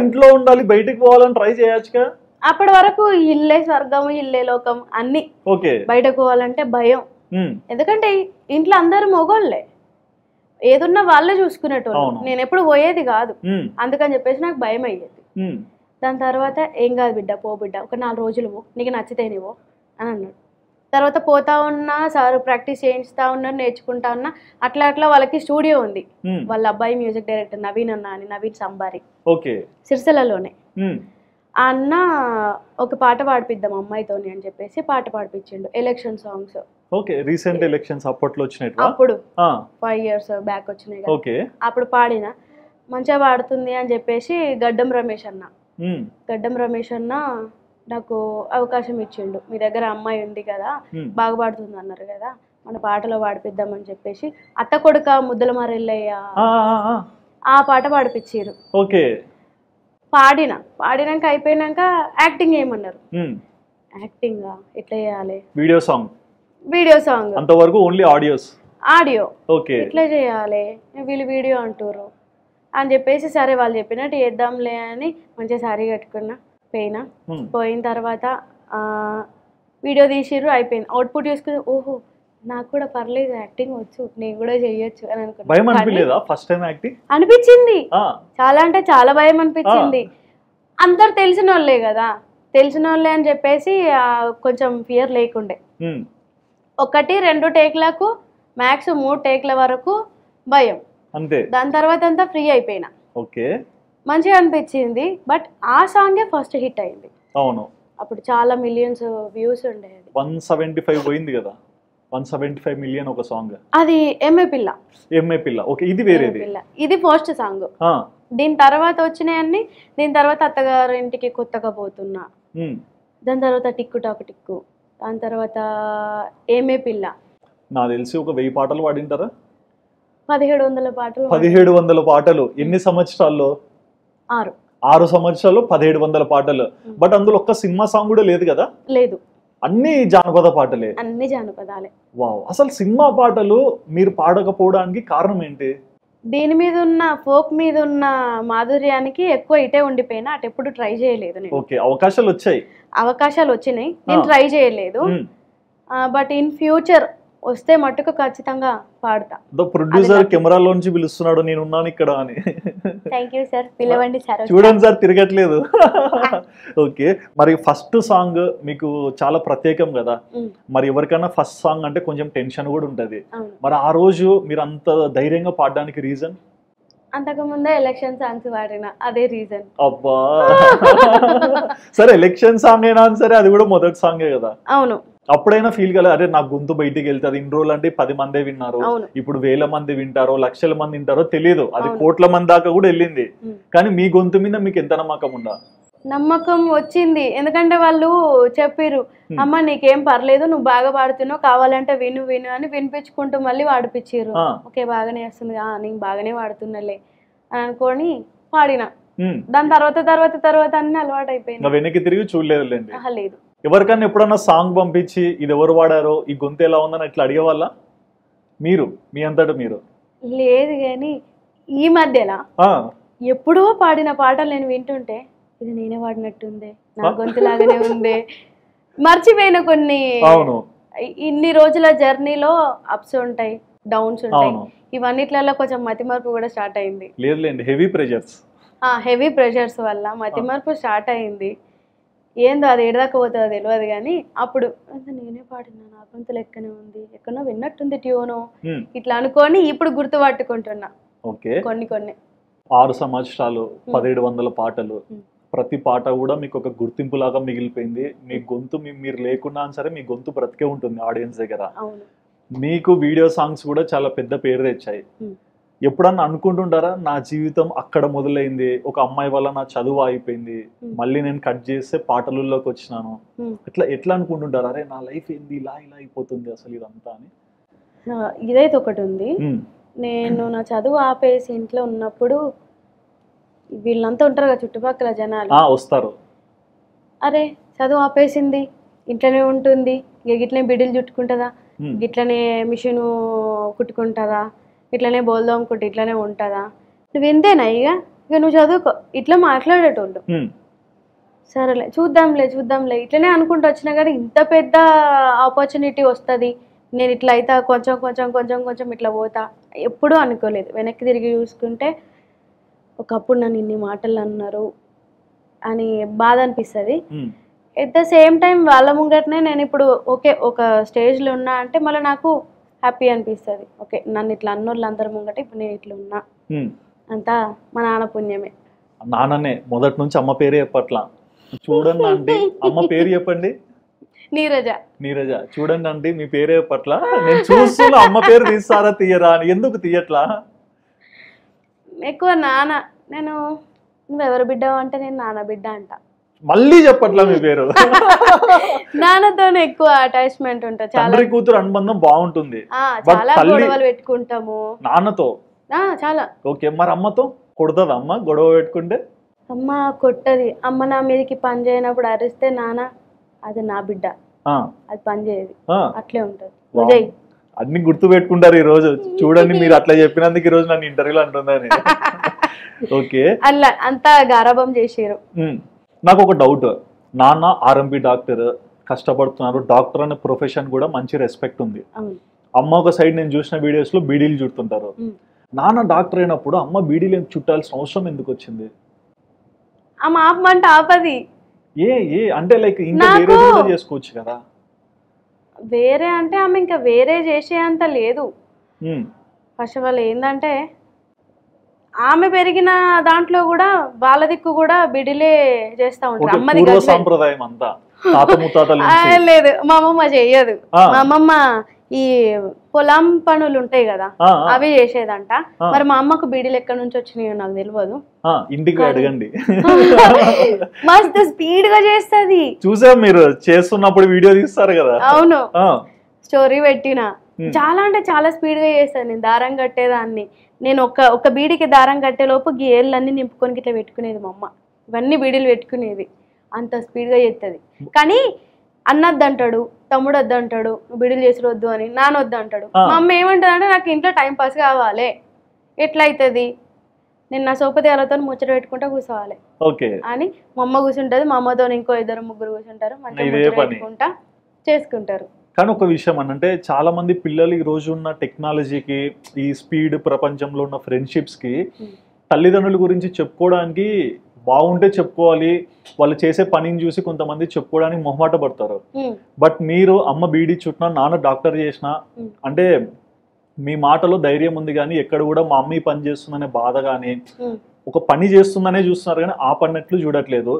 ఇంట్లో ఉండాలి బయటకు పోవాలని ట్రై చేయొచ్చుగా. అప్పటి వరకు ఇల్లే స్వర్గం ఇల్లే లోకం అన్ని, బయటకు పోవాలంటే భయం. ఎందుకంటే ఇంట్లో అందరు మొగోళ్ళే, ఏదున్నా వాళ్ళే చూసుకునేటోళ్ళు, నేను ఎప్పుడు పోయేది కాదు, అందుకని చెప్పేసి నాకు భయం అయ్యేది. దాని తర్వాత ఏం కాదు బిడ్డ పో బిడ్డ, ఒక 4 రోజులు పో, నీకు నచ్చితేనేవో అని అన్నాడు. తర్వాత పోతా ఉన్నా, సార్ ప్రాక్టీస్ చేయిస్తా ఉన్నారు, నేర్చుకుంటా ఉన్నా. అట్లా అట్లా వాళ్ళకి స్టూడియో ఉంది, వాళ్ళ అబ్బాయి మ్యూజిక్ డైరెక్టర్ నవీన్ అన్న అని, నవీన్ సంబారి, సిరిసిల్లలోనే. ఆ అన్న ఒక పాట పాడిపిద్దాం అమ్మాయితోని అని చెప్పేసి పాట పాడిపించిండు, ఎలక్షన్ సాంగ్స్. రీసెంట్ ఎలక్షన్స్ అప్పట్లో వచ్చినాయి, అప్పుడు 5 years బ్యాక్ వచ్చినాయి కదా, అప్పుడు పాడిన. మంచిగా పాడుతుంది అని చెప్పేసి గడ్డం రమేష్ అన్న నాకు అవకాశం ఇచ్చిండు, మీ దగ్గర అమ్మాయి ఉంది కదా బాగా పాడుతుంది అన్నారు కదా, మన పాటలో పాడిపిద్దామని చెప్పేసి అత్త కొడుక ముద్దల మరెల్లయ్య ఆ పాట పాడిపించారు. పాడినాక అయిపోయినాక యాక్టింగ్ ఏమన్నారు, యాక్టింగ్ ఎట్లా చేయాలి, వీడియో సాంగ్ అంతవరకు ఓన్లీ ఆడియో ఎట్లా చేయాలి, వీళ్ళు వీడియో అంటారు అని చెప్పేసి సరే వాళ్ళు చెప్పినట్టు చేద్దాంలే అని మంచిగా సారీ కట్టుకున్నా. పోయిన తర్వాత వీడియో తీసిర్రు, అయిపోయింది. అవుట్పుట్ చూసుకుని ఓహో నాకు కూడా పర్లేదు యాక్టింగ్ వచ్చు, నేను కూడా చెయ్యొచ్చు అని అనుకున్నా. అనిపించింది, చాలా అంటే చాలా భయం అనిపించింది. అందరు తెలిసిన వాళ్ళే కదా, తెలిసిన వాళ్ళే అని చెప్పేసి కొంచెం ఫియర్ లేకుండే. 1-2 టేక్లకు మ్యాక్స్ 3 టేక్ల వరకు భయం, దాని తర్వాత అంతా ఫ్రీ అయిపోయినా. మంచిగా అనిపించింది. బట్ ఆ సాంగే ఫస్ట్ హిట్ అయింది. అవును, అప్పుడు చాలా మిలియన్స్ వ్యూస్ ఉండేది. 175 పోయింది కదా, 175 million ఒక సాంగ్. అది ఎంఏ పిల్ల. ఇది వేరేది, ఇది ఫస్ట్ సాంగ్. దీని తర్వాత వచ్చినాయన్ని, దీని తర్వాత అత్తగారు ఇంటికి కొత్తగా పోతున్నా, దాని తర్వాత టిక్కు టాకు టిక్కు, దాని తర్వాత ఏమే పిల్ల. నాకు తెలిసి ఒక 1000 పాటలు పాడింటారా? 1700 పాటలు. 1700 పాటలు. ఎన్ని సంవత్సరాల్లో? 6 సంవత్సరాల్లో 1700 పాటలు. బట్ అందులో ఒక్క సినిమా సాంగ్ కూడా లేదు కదా? లేదు, అన్ని జానపద పాటలే. అన్ని జానపదాలే. వావ్. అసలు సినిమా పాటలు మీరు పాడకపోవడానికి కారణం ఏంటి? దీని మీద ఉన్న ఫోక్ మీద ఉన్న మాధుర్యానికి ఎక్కువ ఇటే ఉండిపోయినా, అటు ఎప్పుడు ట్రై చేయలేదు నేను. ఓకే, అవకాశాలు వచ్చినాయి, నేను ట్రై చేయలేదు. బట్ ఇన్ ఫ్యూచర్ వస్తే మట్టుకు ఖచ్చితంగా పాడతా. ప్రొడ్యూసర్ కెమెరాలోంచి పిలుస్తున్నాడు నేనున్నాను ఇక్కడ అని. థ్యాంక్ యూ సార్, పిలవండి సార్. చూడండి సార్ తిరగట్లేదు. ఓకే, మరి ఫస్ట్ సాంగ్ మీకు చాలా ప్రత్యేకం కదా, మరి ఎవరికైనా ఫస్ట్ సాంగ్ అంటే కొంచెం టెన్షన్ కూడా ఉంటది, మరి ఆ రోజు మీరు అంత ధైర్యంగా పాడడానికి రీజన్? అంతకు ముందే ఎలక్షన్ సాంగ్స్ పాడిన, అదే రీజన్. అబ్బా సరే ఎలక్షన్ సాంగ్ అయినా సరే అది కూడా మొదటి సాంగే కదా. అవును. అప్పుడైనా ఫీల్ కాలేదు అరే నా గొంతు బయటికి వెళ్తుంది, ఇన్ని రోజులు అంటే 10 మందే విన్నారు, ఇప్పుడు 1000 మంది వింటారో 1,00,000 మంది వింటారో తెలియదు, అది కోట్ల మంది దాకా కూడా వెళ్ళింది, కానీ మీ గొంతు మీద మీకు ఎంత నమ్మకం ఉందా? నమ్మకం వచ్చింది, ఎందుకంటే వాళ్ళు చెప్పిర్రు అమ్మ నీకేం పర్లేదు, నువ్వు బాగా పాడుతున్నావు, కావాలంటే విను విను అని వినిపించుకుంటూ మళ్ళీ వాడిపించారు. ఓకే బాగానే వస్తుంది, నేను బాగానే వాడుతున్నాలే అని అనుకొని పాడిన. దాని తర్వాత తర్వాత తర్వాత అన్ని అలవాటు అయిపోయింది. వెనక్కి తిరిగి చూడలేదు? లేదు. ఎవరికన్నా ఎప్పుడన్నా సాంగ్ పంపించి ఇది ఎవరు వాడారో, ఈ గొంతు ఎలా ఉందని అట్లా అడిగేవాళ్ళ మీరు మీ అంతటా మీరు? లేదు, కానీ ఈ మధ్యలో ఎప్పుడో పాడిన పాటలు నేను వింటుంటే ఇది నేనే వాడినట్టుంది, నా గొంతు లాగానే ఉంది, మర్చిపోయిన కొన్ని. ఇన్ని రోజుల జర్నీలో అప్స్ ఉంటాయి, డౌన్స్ ఉంటాయి, ఇవన్నిట్లలో కొంచెం మతిమరుపు కూడా స్టార్ట్ అయింది. లేదులేండి, హెవీ ప్రెషర్స్ వల్ల మతిమరుపు స్టార్ట్ అయింది. ఏందో అది ఏడదాకా పోతుందో తెలియదు, కానీ అప్పుడు నేనే పాడినా, నా గొంతు లెక్కనే ఉంది, ఎక్కడో విన్నట్టుంది ట్యూను, ఇట్లా అనుకొని ఇప్పుడు గుర్తుపట్టుకుంటున్నా కొన్ని కొన్ని. 6 సంవత్సరాలు 1700 పాటలు, ప్రతి పాట కూడా మీకు ఒక గుర్తింపు లాగా మిగిలిపోయింది. మీ గొంతు మీరు లేకున్నా సరే మీ గొంతు బ్రతికే ఉంటుంది ఆడియన్స్ దగ్గర. మీకు వీడియో సాంగ్స్ కూడా చాలా పెద్ద పేరు తెచ్చాయి. ఎప్పుడన్నా అనుకుంటుంటారా నా జీవితం అక్కడ మొదలైంది, ఒక అమ్మాయి వల్ల నా చదువు అయిపోయింది, మళ్ళీ నేను కట్ చేస్తే పాటలలోకి వచ్చినాను, ఎట్లా అనుకుంటుంటారా అరే నా లైఫ్ ఏంది ఇలా అయిపోతుంది అసలు ఇదంతా అని? ఇదైతే ఒకటి ఉంది. నేను నా చదువు ఆపేసి ఇంట్లో ఉన్నప్పుడు వీళ్ళంతా ఉంటారు కదా చుట్టుపక్కల జనాలు వస్తారు, అరే చదువు ఆపేసింది ఇంట్లోనే ఉంటుంది, ఇట్లనే బిడిలు చుట్టుకుంటుందా, ఇట్లనే మిషన్ కుట్టుకుంటుందా, ఇట్లనే బోల్దోముకుంటే ఇట్లనే ఉంటుందా, నువ్వు ఇంతేనా ఇక నువ్వు చదువుకో, ఇట్లా మాట్లాడేటోళ్ళు. సరేలే చూద్దాంలే ఇట్లనే అనుకుంటూ వచ్చినా కానీ ఇంత పెద్ద ఆపర్చునిటీ వస్తుంది, నేను ఇట్లా అయితే కొంచెం కొంచెం కొంచెం కొంచెం ఇట్లా పోతా, ఎప్పుడూ అనుకోలేదు. వెనక్కి తిరిగి చూసుకుంటే ఒకప్పుడు నన్ను ఇన్ని మాటలు అన్నారు అని బాధ అనిపిస్తుంది. ఎట్ ద సేమ్ టైం వాళ్ళ ముంగటనే నేను ఇప్పుడు ఓకే ఒక స్టేజ్లో ఉన్నా అంటే మళ్ళీ నాకు హ్యాపీ అనిపిస్తుంది. ఓకే నన్ను ఇట్లా అన్నోళ్ళు అందరి ముంగట ఇప్పుడు నేను ఇట్లా ఉన్నా, అంతా మా నాన్న పుణ్యమే. నాన్ననే మొదటి నుంచి అమ్మ పేరే చెప్పట్లా, చూడండి అంటే అమ్మ పేరు చెప్పండి. నీరజ. చూడండి అంటే మీ పేరే చెప్పట్లా, నేను చూస్తున్నా అమ్మ పేరు తీస్తారా తీయరా అని. ఎందుకు తీయట్లా? ఎక్కువ నాన్న, నేను నువ్వెవరు బిడ్డ అంటే నేను నాన్న బిడ్డ అంట. మళ్ళీ చెప్పట్లా మీ పేరు? నాన్నతోనే ఎక్కువ అటాచ్మెంట్ ఉంటుంది. తండ్రి కూతురు అనుబంధం బాగుంటుంది, చాలా గొడవలు పెట్టుకుంటాము నాన్నతో చాలా. ఓకే, మరి అమ్మతో కొడుతుంది అమ్మ గొడవ పెట్టుకుంటే? అమ్మ కొట్టది. అమ్మ నా మీదకి పని చేయనప్పుడు అరిస్తే నాన్న అది నా బిడ్డ, అది పని చేయదు, అట్లే ఉంటది. అన్ని గుర్తు పెట్టుకుంటారు ఈ రోజు. చూడండి మీరు అట్లా చెప్పినందుకు ఈ రోజు నన్ను ఇంటర్వ్యూలో అంటుందని. ఓకే, అలా అంతా గారాబం చేసారు. నాకు ఒక డౌట్, నాన్న ఆర్ఎంపీ డాక్టర్ కష్టపడుతున్నారు, డాక్టర్ అనే ప్రొఫెషన్ కూడా మంచి రెస్పెక్ట్ ఉంది. అమ్మ ఒక సైడ్ నేను చూసిన వీడియోస్ లో బీడీలు చుడుతుంటారు. నాన్న డాక్టర్ అయినప్పుడు అమ్మ బీడీలు చుట్టాల్సిన అవసరం ఎందుకు వచ్చింది? అమ్మ ఆపమంటే ఆపది. అంటే లైక్ ఇంకా వేరే కూడా చేసుకోవచ్చు కదా. వేరే అంటే ఆమె ఇంకా వేరే చేసే అంత లేదు. ఫస్ట్ ఆఫ్ ఆల్ ఏంటంటే ఆమె పెరిగిన దాంట్లో కూడా వాళ్ళ దిక్కు కూడా బిడిలే చేస్తా ఉంటారు. అమ్మది సంప్రదాయం అంతా లేదు, మా అమ్మమ్మ చెయ్యదు. మా అమ్మమ్మ ఈ పొలం పనులు ఉంటాయి కదా అవి చేసేదంట. మరి మా అమ్మకు బీడీలు ఎక్కడి నుంచి వచ్చినాయో నాకు తెలియదు. ఇంటికి అడగండి. మస్తు స్పీడ్ గా చేస్తుంది. చూసా మీరు చేస్తున్నప్పుడు వీడియో తీస్తారు కదా. అవును, స్టోరీ పెట్టిన చాలా అంటే చాలా స్పీడ్ గా చేస్తుంది. నేను దారం కట్టేదాన్ని, నేను ఒక బీడీకి దారం కట్టే లోపు గేర్లన్నీ నింపుకొని ఇట్లా పెట్టుకునేది మా అమ్మ. ఇవన్నీ బీడీలు పెట్టుకునేది, అంత స్పీడ్ గా చేస్తుంది. కానీ అన్నద్దంటాడు, తమ్ముడు వద్దంటాడు, నువ్వు బీడీలు చేసిరొద్దు అని. నాన్న వద్దంటాడు. మా అమ్మ ఏమంటుంది అంటే నాకు ఇంట్లో టైం పాస్ కావాలి, ఎట్లా అవుతుంది, నేను నా సోపదేయాలతో ముచ్చట పెట్టుకుంటా కూర్చోవాలి అని మా అమ్మ కూర్చుంటది. మా అమ్మతో ఇంకో 2-3 కూర్చుంటారు, మంచిగా ముచ్చట పెట్టుకుంటా చేసుకుంటారు. కానీ ఒక విషయం అంటే చాలా మంది పిల్లలు ఈ రోజు ఉన్న టెక్నాలజీకి, ఈ స్పీడ్ ప్రపంచంలో ఉన్న ఫ్రెండ్షిప్స్ కి తల్లిదండ్రుల గురించి చెప్పుకోవడానికి బాగుంటే చెప్పుకోవాలి, వాళ్ళు చేసే పనిని చూసి కొంతమంది చెప్పుకోవడానికి మొహమాట పడతారు. బట్ మీరు అమ్మ బీడీ చుట్టినా, నాన్న డాక్టర్ చేసిన అంటే మీ మాటలో ధైర్యం ఉంది, కానీ ఎక్కడ కూడా మా అమ్మ పని చేస్తుందనే బాధ కానీ ఒక పని చేస్తుందనే చూస్తున్నారు, కానీ ఆ పన్నట్లు చూడట్లేదు.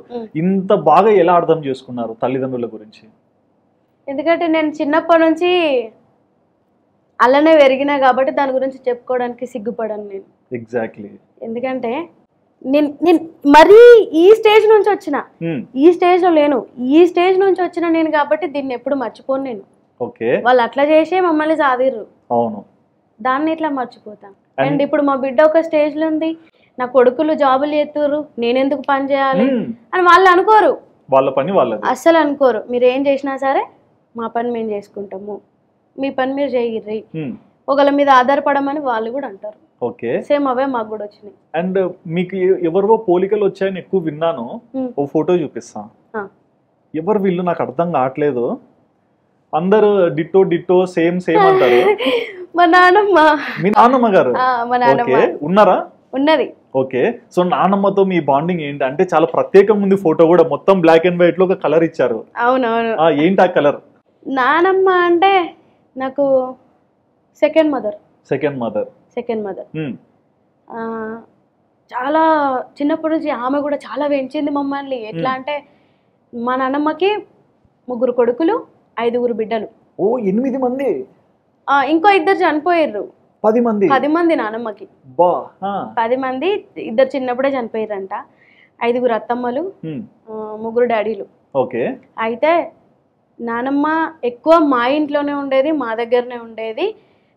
ఇంత బాగా ఎలా అర్థం చేసుకున్నారు తల్లిదండ్రుల గురించి? ఎందుకంటే నేను చిన్నప్పటి నుంచి అలానే పెరిగినా కాబట్టి దాని గురించి చెప్పుకోవడానికి సిగ్గుపడను నేను. ఎగ్జాక్ట్లీ. ఎందుకంటే నేను మరీ ఈ స్టేజ్ నుంచి వచ్చిన, ఈ స్టేజ్ లో లేను, ఈ స్టేజ్ నుంచి వచ్చిన నేను కాబట్టి దీన్ని ఎప్పుడు మర్చిపోను నేను. ఓకే. వాళ్ళు అట్లా చేసే మమ్మల్ని సాదిర్రు. అవును. దాన్ని ఎట్లా మర్చిపోతాను? అండ్ ఇప్పుడు మా బిడ్డ ఒక స్టేజ్ లో ఉంది, నా కొడుకులు జాబులు చేస్తుర్రు, నేనెందుకు పని చేయాలి అని వాళ్ళు అనుకోరు. వాళ్ళ పని వాళ్ళది. అస్సలు అనుకోరు. మీరు ఏం చేసినా సరే మా పని మేము చేసుకుంటాము, మీ పని మీరు చేయర్రి, ఒకళ్ళ మీద ఆధారపడమని వాళ్ళు కూడా అంటారు. ఓకే. సేమ్ అవే మాకు కూడా వచ్చినాయి. అండ్ మీకు ఎవరివో పోలికలు వచ్చాయని ఎక్కువ విన్నాను, ఓ ఫోటో చూపిస్తా. ఎవరు వీళ్ళు నాకు అర్థం కావట్లేదు, అందరు డిట్టో డిట్టో సేమ్ సేమ్ అంటారు. మా నాన్నమ్మ. మీ నాన్నమ్మ గారు? మా నాన్నమ్మ ఉన్నారా? ఉన్నది. ఓకే. సో నాన్నమ్మతో మీ బాండింగ్ ఏంటి? అంటే చాలా ప్రత్యేకంగా ఉంది ఫోటో కూడా, మొత్తం బ్లాక్ అండ్ వైట్ లో ఒక కలర్ ఇచ్చారు. అవునవును. ఏంటి ఆ కలర్? నానమ్మ అంటే నాకు second mother. Second mother. Second mother. చాలా చిన్నప్పటి నుంచి ఆమె కూడా చాలా పెంచింది మమ్మల్ని. ఎట్లా అంటే మా నాన్నమ్మకి 3 కొడుకులు 5 బిడ్డలు. ఓ 8 మంది. ఇంకో 2 చనిపోయారు. 10 మంది. 10 మంది నానమ్మకి. 10 మంది. 2 చిన్నప్పుడే చనిపోయారంట. 5 అత్తమ్మలు, 3 డాడీలు. ఓకే. అయితే నానమ్మ ఎక్కువ మా ఇంట్లోనే ఉండేది, మా దగ్గరనే ఉండేది.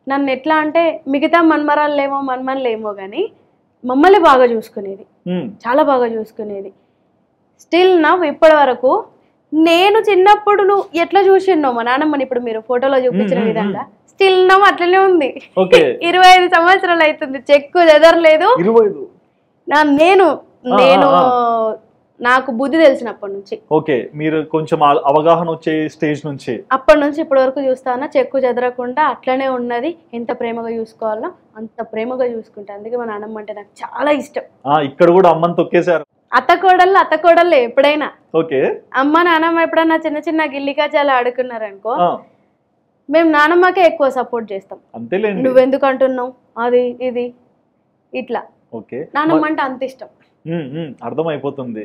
నన్ను ఎట్లా అంటే మిగతా మన్మరాళ్ళేమో మన్మన్లేమో కానీ మమ్మల్ని బాగా చూసుకునేది, చాలా బాగా చూసుకునేది. స్టిల్ నవ్ ఇప్పటి వరకు నేను చిన్నప్పుడు నువ్వు ఎట్లా చూసిన్నావు మా నాన్నమ్మని, ఇప్పుడు మీరు ఫోటోలో చూపించిన విధంగా స్టిల్ నవ్ అట్లనే ఉంది. 25 సంవత్సరాలు అవుతుంది, చెక్కు చెదరలేదు. నేను నాకు బుద్ధి తెలిసినప్పటి నుంచి. ఓకే. మీరు కొంచెం అవగాహన వచ్చే స్టేజ్ నుంచి అప్పటి నుంచి ఇప్పటి వరకు చూస్తానా, చెక్కు చెదరకుండా అట్లనే ఉన్నది. ఎంత ప్రేమగా చూసుకోవాలో అంత ప్రేమగా చూసుకుంటా. అందుకే మా నాన్నమ్మ అంటే నాకు చాలా ఇష్టం. ఇక్కడ కూడా అమ్మని తొక్కేశారు. అత్తకోడళ్ళు ఎప్పుడైనా. ఓకే. అమ్మ నాన్నమ్మ ఎప్పుడన్నా చిన్న చిన్న గిల్లికాచాలు ఆడుకున్నారనుకో, మేము నానమ్మకే ఎక్కువ సపోర్ట్ చేస్తాం. అంతేలేండి. నువ్వెందుకు అంటున్నావు అది ఇది ఇట్లా. ఓకే. నానమ్మ అంటే అంత ఇష్టం. అర్థమైపోతుంది.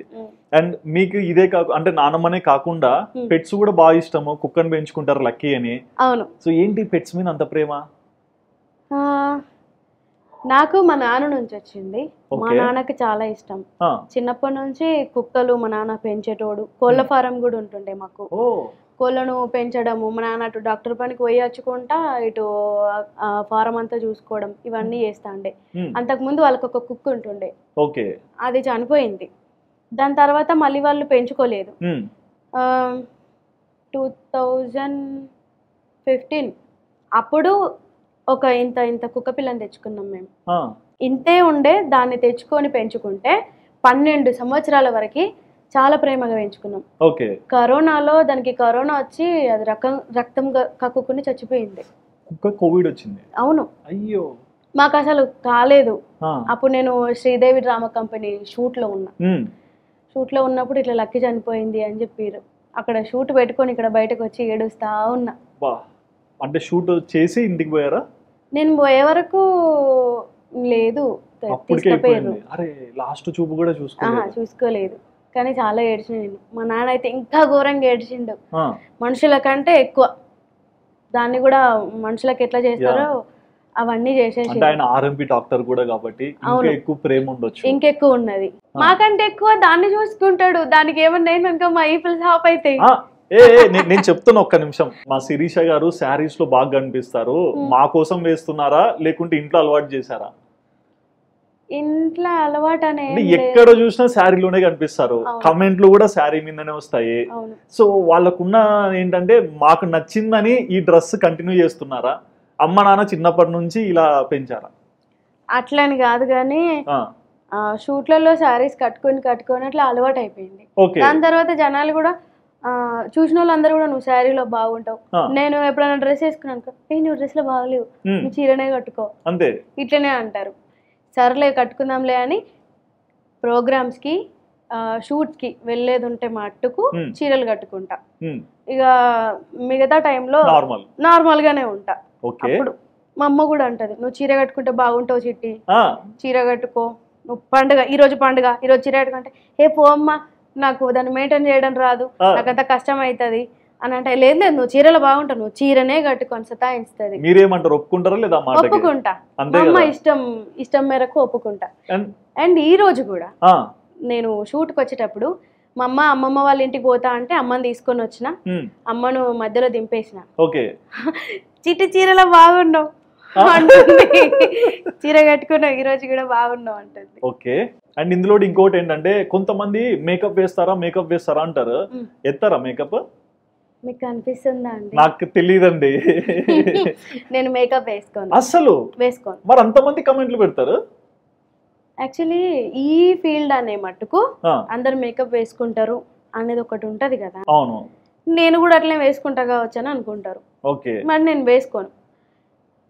అండ్ మీకు ఇదే అంటే నానమ్మనే కాకుండా పెట్స్ కూడా బాగా ఇష్టము, కుక్కని పెంచుకుంటారు లక్కీ అని. అవును. సో ఏంటి పెట్స్ మీద అంత ప్రేమ? నాకు మా నాన్న నుంచి వచ్చింది. మా నాన్నకి చాలా ఇష్టం. చిన్నప్పటి నుంచి కుక్కలు మా నాన్న పెంచేటోడు. కోళ్ళ ఫారం కూడా ఉంటుండే మాకు. కోళ్ళను పెంచడము, మా నాన్న అటు డాక్టర్ పనికి పోయి వచ్చుకుంటా ఇటు ఫారం అంతా చూసుకోవడం ఇవన్నీ చేస్తా ఉండే. అంతకుముందు వాళ్ళకి ఒక కుక్క ఉంటుండే, అది చనిపోయింది. దాని తర్వాత మళ్ళీ వాళ్ళు పెంచుకోలేదు. 2015 అప్పుడు ఒక ఇంత కుక్క పిల్లని తెచ్చుకున్నాం మేము. ఇంతే ఉండే, దాన్ని తెచ్చుకొని పెంచుకుంటే 12 సంవత్సరాల వరకు చాలా ప్రేమగా పెంచుకున్నాం. కరోనాలో దానికి కరోనా వచ్చి అది రక్తం కక్కుకుని చచ్చిపోయింది. కోవిడ్ వచ్చింది. అవును. అయ్యో. మాకు అసలు కాలేదు. అప్పుడు నేను శ్రీదేవి డ్రామా కంపెనీ షూట్ లో ఉన్నప్పుడు ఇట్లా లక్కీ చనిపోయింది అని చెప్పారు. అక్కడ షూట్ పెట్టుకొని ఇక్కడ బయటకు వచ్చి ఏడుస్తా ఉన్నా. అంటే షూట్ చేసి ఇంటికి పోయారా? నేను పోయే వరకు లేదు, చూసుకోలేదు. కానీ చాలా ఏడ్చిన నేను. మా నాన్న అయితే ఇంకా ఘోరంగా ఏడ్చిండు, మనుషుల కంటే ఎక్కువ. దాన్ని కూడా మనుషులకు ఎట్లా చేస్తారో అవన్నీ చేసేసి. డాక్టర్ కూడా కాబట్టి ఇంకెక్కువ ప్రేమ ఉండొచ్చు, ఇంకెక్కువ ఉన్నది. మాకంటే ఎక్కువ దాన్ని చూసుకుంటాడు. దానికి ఏమన్నా మా ఈపుల్ హాప్ అయితే. నేను చెప్తున్నా ఒక్క నిమిషం. మా శిరీష గారు శారీస్ లో బాగా కనిపిస్తారు. మా కోసం వేస్తున్నారా లేకుంటే ఇంట్లో అలవాటు చేశారా? ఇంట్లో అలవాటు అనేది ఎక్కడ చూసినా శారీలోనే కనిపిస్తారు. కమెంట్లు కూడా శారీ మీదనే వస్తాయి. సో వాళ్ళకున్న ఏంటంటే మాకు నచ్చిందని ఈ డ్రెస్ కంటిన్యూ చేస్తున్నారా? అమ్మ నాన్న చిన్నప్పటి నుంచి ఇలా పెంచారా? అట్లని కాదు కానీ షూట్లలో శారీస్ కట్టుకొని అట్లా అలవాటు అయిపోయింది. దాని తర్వాత జనాలు కూడా చూసిన వాళ్ళందరూ కూడా నువ్వు శారీలో బాగుంటావు, నేను ఎప్పుడైనా డ్రెస్ వేసుకున్నాను నువ్వు డ్రెస్ లో బాగలేవు, నువ్వు చీరనే కట్టుకో, అంతే ఇట్లనే అంటారు. సర్లే కట్టుకుందాంలే అని ప్రోగ్రామ్స్ కి షూట్స్ కి వెళ్ళేది ఉంటే మట్టుకు చీరలు కట్టుకుంటా. ఇక మిగతా టైంలో నార్మల్ గానే ఉంటా. అప్పుడు మా అమ్మ కూడా అంటది, నువ్వు చీర కట్టుకుంటే బాగుంటావు చిట్టి, చీర కట్టుకో, నువ్వు పండుగ ఈరోజు చీర కట్టుకుంటే ఏ పో అమ్మ నాకు దాన్ని మెయింటైన్ చేయడం రాదు, నాకంత కష్టం అవుతుంది అని అంటే, లేదు లేదు నువ్వు చీరలో బాగుంటావు, నువ్వు చీరనే కట్టుకొని సతాయిస్తుంది. మీరేమంటారు, ఒప్పుకుంటారా లేదా? ఒప్పుకుంటా, మా అమ్మ ఇష్టం మేరకు ఒప్పుకుంటా. అండ్ ఈ రోజు కూడా నేను షూట్కి వచ్చేటప్పుడు మా అమ్మమ్మ వాళ్ళ ఇంటికి పోతా అంటే అమ్మని తీసుకొని వచ్చిన, అమ్మను మధ్యలో దింపేసిన, చిట్టి చీరలో బాగున్నావు అంటుంది, చీర కట్టుకున్నావు ఈ రోజు కూడా బాగున్నావు అంటుంది. ఓకే. అండ్ ఇందులో ఇంకోటి ఏంటంటే కొంతమంది మేకప్ వేస్తారా అంటారు, ఎత్తారా మేకప్? మీకు అనిపిస్తుందా అండి? నాకు తెలియదండి. నేను మేకప్ అసలు వేసుకోను. మరి అంతమంది కమెంట్లు పెడతారు. యాక్చువల్లీ ఈ ఫీల్డ్ అనే మట్టుకు అందరు మేకప్ వేసుకుంటారు అనేది ఒకటి ఉంటది కదా. అవును, నేను కూడా అట్లే వేసుకుంటా కావచ్చు అని అనుకుంటారు. ఓకే. మరి నేను వేసుకోను.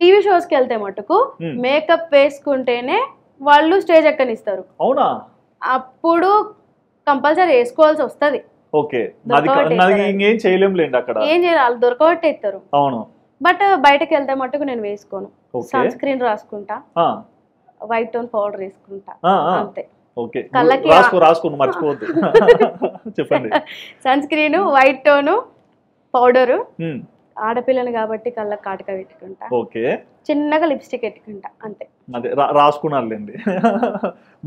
టీవీ షోస్ కి వెళ్తే మట్టుకు మేకప్ వేసుకుంటేనే వాళ్ళు స్టేజ్ ఎక్కనిస్తారు. అవునా? అప్పుడు కంపల్సరీ వేసుకోవాల్సి వస్తుంది. ఓకే, ఏం చేయలేండి, అక్కడ ఏం చేయాలి, వాళ్ళు దొరకబట్టేస్తారు. అవును. బట్ బయటకు వెళ్తే మట్టుకు నేను వేసుకోను. సన్ స్క్రీన్ రాసుకుంటా, వైట్ టోన్ పౌడర్ వేసుకుంటా, అంతే. కళ్ళకి మర్చిపోవద్దు, చెప్పండి. Sunscreen, white tone powder, ఆడపిల్లని కాబట్టి కళ్ళకి కాటుక పెట్టుకుంటా, ఓకే, చిన్నగా లిప్స్టిక్ పెట్టుకుంటా, అంతే. అదే రాసుకున్నారులేండి.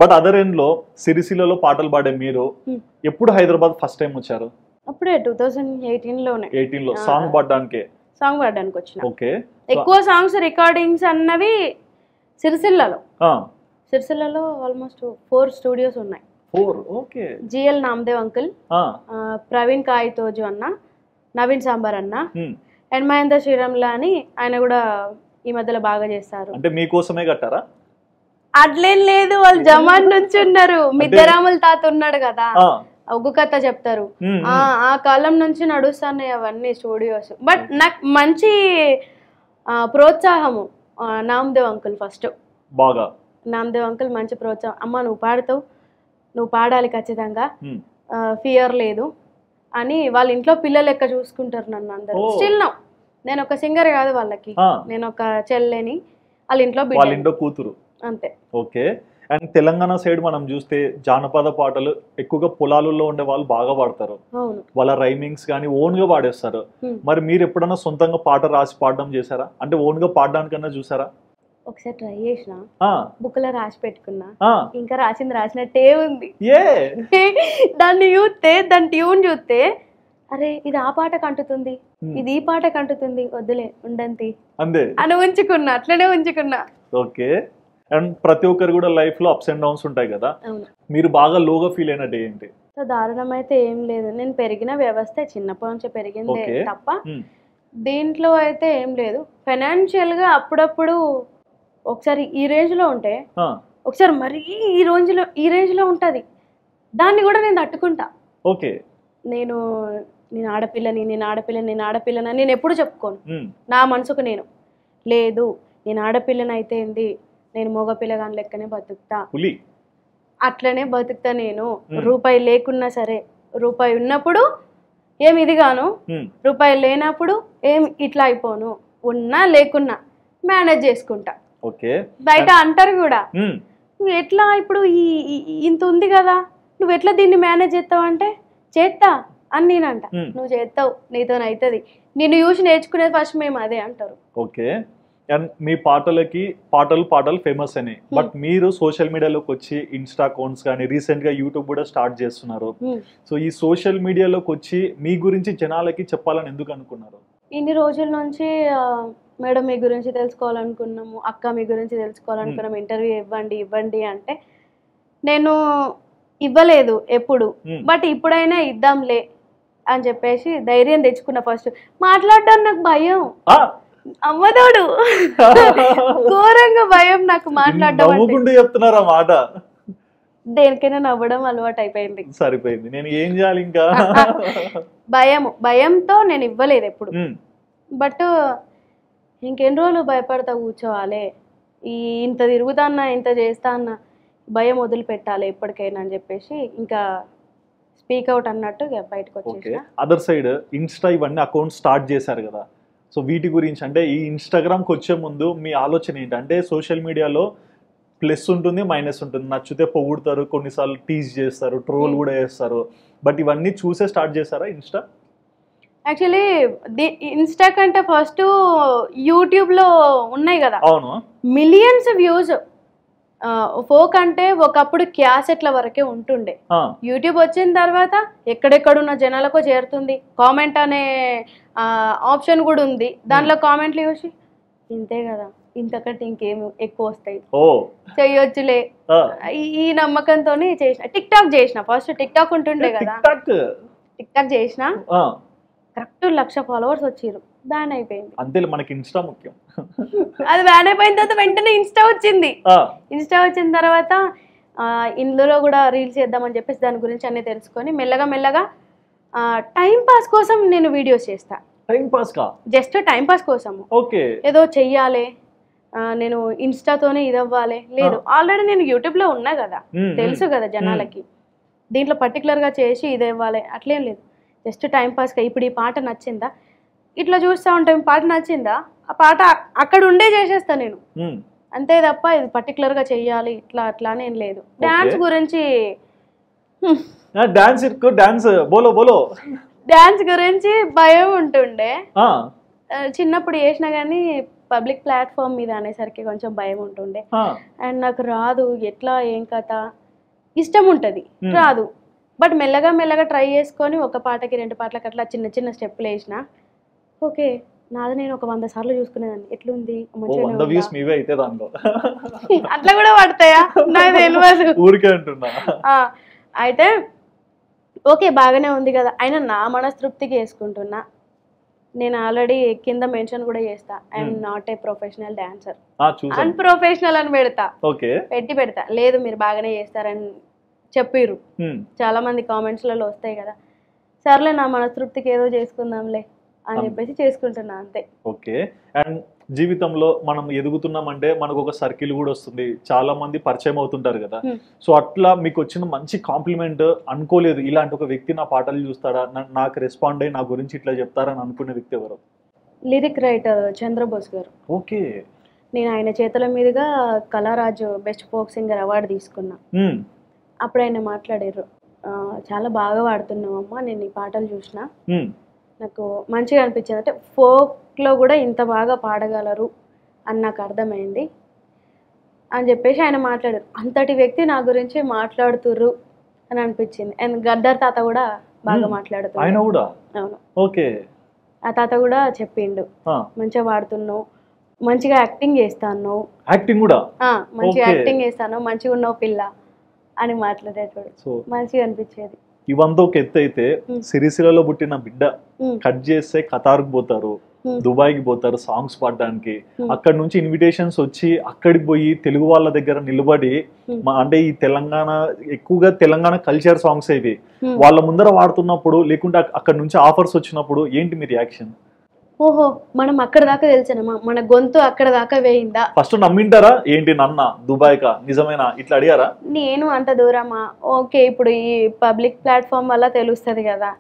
బట్ అదర్ ఎండ్ లో సిరిసిల్లలో పాటలు పాడే మీరు ఎప్పుడు హైదరాబాద్ ఫస్ట్ టైం వచ్చారు? అప్పుడే 2018 సాంగ్ పాడడానికి వచ్చిన. ఓకే. ఎక్కువ సాంగ్స్ రికార్డింగ్స్ అన్నవి సిరిసిల్లలో ఆల్మోస్ట్ 4 స్టూడియోస్ ఉన్నాయి. జిఎల్ నామదేవ్ అంకుల్, ప్రవీణ్ కాయితోజు అన్న, నవీన్ సాంబార్ అన్న, అండ్ మహేంద్ర శ్రీరామ్లా అని ఆయన కూడా ఈ మధ్యలో బాగా చేస్తారు. అంటే మీకోసమే కట్టారా? అట్లేం లేదు, వాళ్ళు జమాన్ నుంచి ఉన్నారు. మిద్దరాముల తాత ఉన్నాడు కదా, ఒగ్గు కథ చెప్తారు, ఆ కాలం నుంచి నడుస్తున్నాయి అవన్నీ స్టూడియోస్. బట్ నాకు మంచి ప్రోత్సాహము నామదేవ్ అంకుల్ ఫస్ట్. బాగా నామదేవ్ అంకుల్ మంచి ప్రోత్సాహం, అమ్మ నువ్వు పాడతావు, నువ్వు పాడాలి ఖచ్చితంగా, ఫియర్ లేదు అని. వాళ్ళ ఇంట్లో పిల్లలు లెక్క చూసుకుంటారు నన్ను అందరూ. స్టిల్ నౌ నేను ఒక సింగర్ కాదు వాళ్ళకి, నేను ఒక చెల్లెని, వాళ్ళ ఇంట్లో కూతురు, అంతే. ఓకే. అండ్ తెలంగాణ సైడ్ మనం చూస్తే జానపద పాటలు ఎక్కువగా పొలాలలో ఉండే వాళ్ళు బాగా పాడతారు, వాళ్ళ రైమింగ్స్ కానీ ఓన్ గా పాడేస్తారు. మరి మీరు ఎప్పుడన్నా సొంతంగా పాట రాసి పాడడం చేశారా? అంటే ఓన్ గా పాడడానికన్నా చూసారా? ఒకసారి ట్రై చేసిన, బుక్ లో రాసి పెట్టుకున్నా, ఇంకా రాసినట్టే ఉంది. దాన్ని చూస్తే, దాని ట్యూన్ చూస్తే, అరే ఇది ఆ పాటకు అంటుతుంది, ఇది ఈ పాటకు అంటుతుంది, వద్దులే ఉండంతి అని ఉంచుకున్నా, అట్లనే ఉంచుకున్నా. ఓకే. అండ్ ప్రతి ఒక్కరు కూడా లైఫ్ లో అప్స్ అండ్ డౌన్స్ ఉంటాయి కదా, మీరు బాగా లోగా ఫీల్ అయిన డే ఏంటి? దారుణం అయితే ఏం లేదు, నేను పెరిగిన వ్యవస్థ చిన్నప్పటి నుంచి పెరిగిందే తప్ప దీంట్లో అయితే ఏం లేదు. ఫైనాన్షియల్ గా అప్పుడప్పుడు ఒకసారి ఈ రేంజ్ లో ఉంటే, ఒకసారి మరీ ఈ రేంజ్ లో ఉంటది, దాన్ని కూడా నేను తట్టుకుంటా. ఓకే. నేను ఆడపిల్లని నేను ఎప్పుడు చెప్పుకోను. నా మనసుకు నేను లేదు, నేను ఆడపిల్లని అయితే ఏంది, నేను మగ పిల్లగాని లెక్కనే బతుకుతా, అట్లనే బతుకుతా. నేను రూపాయి లేకున్నా సరే, రూపాయి ఉన్నప్పుడు ఏమి ఇదిగాను, రూపాయి లేనప్పుడు ఏం ఇట్లా అయిపోను, ఉన్నా లేకున్నా మేనేజ్ చేసుకుంటా. బయట అంటారు కూడా, నువ్వు ఎట్లా ఇప్పుడు ఇంత ఉంది కదా, నువ్వు ఎట్లా దీన్ని మేనేజ్ చేస్తావు అంటే, చేస్తా అని నేనంట. నువ్వు చేస్తావు, నీతో అవుతుంది, నిన్ను చూసి నేర్చుకునేది ఫస్ట్ మేము అదే అంటారు. ఓకే. అండ్ మీ పాటలు ఫేమస్ అయినాయి, బట్ మీరు సోషల్ మీడియాలోకి వచ్చి ఇన్స్టా అకౌంట్స్ కానీ రీసెంట్ గా యూట్యూబ్ కూడా స్టార్ట్ చేస్తున్నారు. సో ఈ సోషల్ మీడియాలోకి వచ్చి మీ గురించి జనాలకి చెప్పాలని ఎందుకు అనుకున్నారు? ఇన్ని రోజుల నుంచి మేడం మీ గురించి తెలుసుకోవాలనుకున్నాము, అక్క మీ గురించి తెలుసుకోవాలనుకున్నాము, ఇంటర్వ్యూ ఇవ్వండి అంటే నేను ఇవ్వలేదు ఎప్పుడు. బట్ ఇప్పుడైనా ఇద్దాంలే అని చెప్పేసి ధైర్యం తెచ్చుకున్నా. ఫస్ట్ మాట్లాడడం నాకు భయం, అమ్మదోడు ఘోరంగా భయం నాకు మాట్లాడడం. చెప్తున్నారా మాట? దేనికైనా నవ్వడం అలవాటు అయిపోయింది. సరిపోయింది. నేను ఏం చేయాలి ఇంకా? భయంతో నేను ఇవ్వలేదు ఎప్పుడు. బట్ ఇంకెన్ని రోజులు భయపడతా కూర్చోవాలి, ఇంత తిరుగుతా అన్నా ఇంత చేస్తా అన్నా భయం వదిలిపెట్టాలి ఎప్పటికైనా అని చెప్పేసి ఇంకా స్పీక్ అవుట్ అన్నట్టు బయటకు వచ్చేసి. అదర్ సైడ్ ఇన్స్టా ఇవన్నీ అకౌంట్ స్టార్ట్ చేశారు కదా, సో వీటి గురించి అంటే ఈ ఇన్స్టాగ్రామ్కి వచ్చే ముందు మీ ఆలోచన ఏంటి? అంటే సోషల్ మీడియాలో ప్లస్ ఉంటుంది, మైనస్ ఉంటుంది. నచ్చితే పొగుడతారు, కొన్నిసార్లు టీజ్ చేస్తారు, ట్రోల్ కూడా చేస్తారు. బట్ ఇవన్నీ చూసే స్టార్ట్ చేశారా ఇన్స్టా? యాక్చువల్లీ ఇన్స్టా కంటే ఫస్ట్ యూట్యూబ్లో ఉన్నాయి కదా, అవును, మిలియన్స్ వ్యూస్. ఫోక్ అంటే ఒకప్పుడు క్యాసెట్ల వరకే ఉంటుండే. యూట్యూబ్ వచ్చిన తర్వాత ఎక్కడెక్కడున్న జనాలకు చేరుతుంది. కామెంట్ అనే ఆప్షన్ కూడా ఉంది, దాంట్లో కామెంట్లు చూసి ఇంతే కదా, ఇంతకంటే ఇంకేం ఎక్కువ వస్తాయి, చెయ్యొచ్చులే ఈ నమ్మకంతో చేసిన. టిక్ టాక్ చేసిన, ఫస్ట్ టిక్ టాక్ ఉంటుండే కదా, టిక్ టాక్ చేసిన, కరెక్ట్ 1,00,000 ఫాలోవర్స్ వచ్చిర్రు, బ్యాన్ అయిపోయింది. అంతే, మనకి ఇన్స్టా ముఖ్యం. అది బ్యాన్ అయిపోయిన తర్వాత వెంటనే ఇన్స్టా వచ్చింది. ఇన్స్టా వచ్చిన తర్వాత ఇందులో కూడా రీల్స్ చేద్దామని చెప్పేసి దాని గురించి అన్ని తెలుసుకొని మెల్లగా టైం పాస్ కోసం నేను వీడియోస్ చేస్తా. టైం పాస్ కా? జస్ట్ టైం పాస్ కోసము. ఓకే, ఏదో చెయ్యాలి, నేను ఇన్స్టాతోనే ఇది అవ్వాలి లేదు. ఆల్రెడీ నేను యూట్యూబ్లో ఉన్నా కదా, తెలుసు కదా జనాలకి, దీంట్లో పర్టికులర్గా చేసి ఇది ఇవ్వాలి అట్లేం లేదు. జస్ట్ టైం పాస్గా ఇప్పుడు ఈ పాట నచ్చిందా, ఇట్లా చూస్తూ ఉంటాం, పాట నచ్చిందా, ఆ పాట అక్కడ ఉండే చేసేస్తా నేను, అంతే తప్ప ఇది పర్టికులర్గా చెయ్యాలి ఇట్లా అట్లా అని ఏం లేదు. డాన్స్ గురించి డాన్స్ గురించి భయం ఉంటుండే చిన్నప్పుడు, చేసినా కానీ పబ్లిక్ ప్లాట్ఫామ్ మీద అనేసరికి కొంచెం భయం ఉంటుండే. అండ్ నాకు రాదు, ఎట్లా ఏం కథ, ఇష్టం ఉంటుంది రాదు. బట్ మెల్లగా ట్రై చేసుకొని ఒక పాటకి 2 పాటలకి అట్లా చిన్న స్టెప్పులు వేసిన. ఓకే, నాది నేను ఒక 100 సార్లు చూసుకునేదాన్ని, ఎట్లుంది అట్లా కూడా పడతాయా నాకు తెలియదు. అయితే ఓకే బాగానే ఉంది కదా, అయినా నా మనస్తృప్తికి వేసుకుంటున్నా. నేను ఆల్రెడీ కింద మెన్షన్ కూడా చేస్తా, I'm not a professional dancer, unprofessional అని పెడతా. లేదు మీరు బాగానే చేస్తారని చెప్పిర్రు, చాలా మంది కామెంట్స్లలో వస్తాయి కదా, సర్లే నా మనస్తృప్తికి ఏదో చేసుకుందాంలే అని చెప్పేసి చేసుకుంటున్నా అంతే. ఓకే, అండ్ జీవితంలో మనం ఎదుగుతున్నామంటే మనకు ఒక సర్కిల్ కూడా వస్తుంది, చాలా మంది పరిచయం అవుతుంటారు కదా. సో అట్లా మీకు వచ్చిన మంచి కాంప్లిమెంట్, అనుకోలేదు ఇలాంటి ఒక వ్యక్తి నా పాటలు చూస్తాడా, నాకు రెస్పాండ్ అయ్యి నా గురించి ఇట్లా చెప్తారని అనుకునే వ్యక్తి ఎవరు? లిరిక్ రైటర్ చంద్రబోస్ గారు. ఓకే, నేను ఆయన చేతుల మీదుగా కళారాజు బెస్ట్ ఫోక్ సింగర్ అవార్డు తీసుకున్నా. అప్పుడు ఆయన మాట్లాడారు, చాలా బాగా పాడుతున్నావమ్మా, నేను ఈ పాటలు చూసిన, నాకు మంచిగా అనిపించింది. అంటే ఫోక్లో కూడా ఇంత బాగా పాడగలరు అని నాకు అర్థమైంది అని చెప్పేసి ఆయన మాట్లాడారు. అంతటి వ్యక్తి నా గురించి మాట్లాడుతుర్రు అని అనిపించింది. అండ్ గద్దర్ తాత కూడా బాగా మాట్లాడుతున్నారు. అవును, ఓకే, ఆ తాత కూడా చెప్పిండు, మంచిగా పాడుతున్నావు, మంచిగా యాక్టింగ్ చేస్తాను, మంచిగా యాక్టింగ్ చేస్తాను, మంచిగా ఉన్నావు పిల్ల అని మాట్లాడేటోడు, మంచిగా అనిపించేది. ఇవంతా ఒక ఎత్తు అయితే, సిరిసిల్లలో పుట్టిన బిడ్డ కట్ చేస్తే ఖతార్కి పోతారు, దుబాయ్కి పోతారు సాంగ్స్ పాడడానికి. అక్కడ నుంచి ఇన్విటేషన్స్ వచ్చి అక్కడికి పోయి తెలుగు వాళ్ళ దగ్గర నిలబడి, అంటే ఈ తెలంగాణ ఎక్కువగా తెలంగాణ కల్చర్ సాంగ్స్ ఇవి వాళ్ళ ముందర వాడుతున్నప్పుడు, లేకుంటే అక్కడ నుంచి ఆఫర్స్ వచ్చినప్పుడు ఏంటి మీ రియాక్షన్? ఓహో, మనం అక్కడ దాకా తెలిసినమా, మన గొంతు అక్కడ దాకా వేయిందా? ఫస్ట్ నమ్మింటారా ఏంటి నన్న దుబాయ్ కా నిజమేనా ఇట్లా అడిగారా? నేను అంత దూరమా? ఓకే, ఇప్పుడు ఈ పబ్లిక్ ప్లాట్ఫామ్ వల్ల తెలుస్తుంది కదా,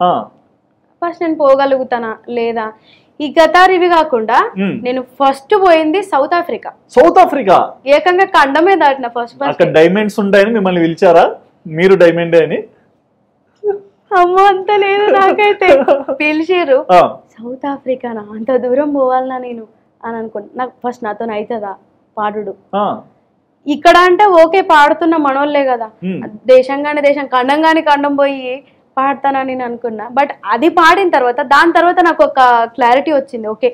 ఫస్ట్ నేను పోగలుగుతానా లేదా? ఈ గతార్ ఇవి కాకుండా నేను ఫస్ట్ పోయింది సౌత్ ఆఫ్రికా. ఏకంగా ఖండమే దాటిన. ఫస్ట్ డైమండ్స్ ఉంటాయని మిమ్మల్ని పిలిచారా, మీరు డైమండ్ అని? అమ్మో అంత లేదు నాకైతే. పిలిచిర్రు, సౌత్ ఆఫ్రికానా, అంత దూరం పోవాలనా నేను అని అనుకున్నా. నాకు ఫస్ట్ నాతో అవుతుందా పాడు? ఇక్కడ అంటే ఓకే పాడుతున్న మనోళ్ళే కదా, దేశంగానే దేశం, ఖండంగానే ఖండం పోయి పాడతానని నేను అనుకున్నా. బట్ అది పాడిన తర్వాత దాని తర్వాత నాకు ఒక క్లారిటీ వచ్చింది, ఓకే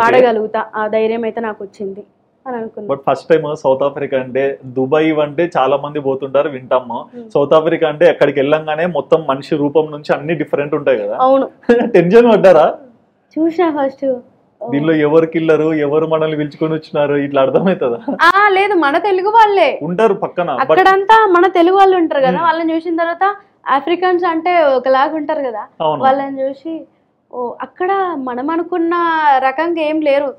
పాడగలుగుతా, ఆ ధైర్యం అయితే నాకు వచ్చింది అని అనుకున్నా. But first time south Africa అంటే, దుబాయ్ అంటే చాలా మంది పోతుంటారు వింటాము, సౌత్ ఆఫ్రికా అంటే అక్కడికి వెళ్ళంగానే మొత్తం మనిషి రూపం నుంచి అన్ని డిఫరెంట్ ఉంటాయి కదా. అవును, టెన్షన్ పడ్డారా? చూసా ఫస్ట్ దీనిలో ఎవరు కిల్లరు, ఎవరు మనల్ని పిలుచుకొని వచ్చినారు ఇట్లా అర్థమవుతుందా? లేదు, మన తెలుగు వాళ్ళే ఉంటారు పక్కన. అక్కడంతా మన తెలుగు వాళ్ళు ఉంటారు కదా, వాళ్ళని చూసిన తర్వాత ఆఫ్రికన్స్ అంటే ఒకలాగా ఉంటారు కదా, వాళ్ళని చూసి ఓ అక్కడ మనం అనుకున్న రకంగా ఏం లేరు,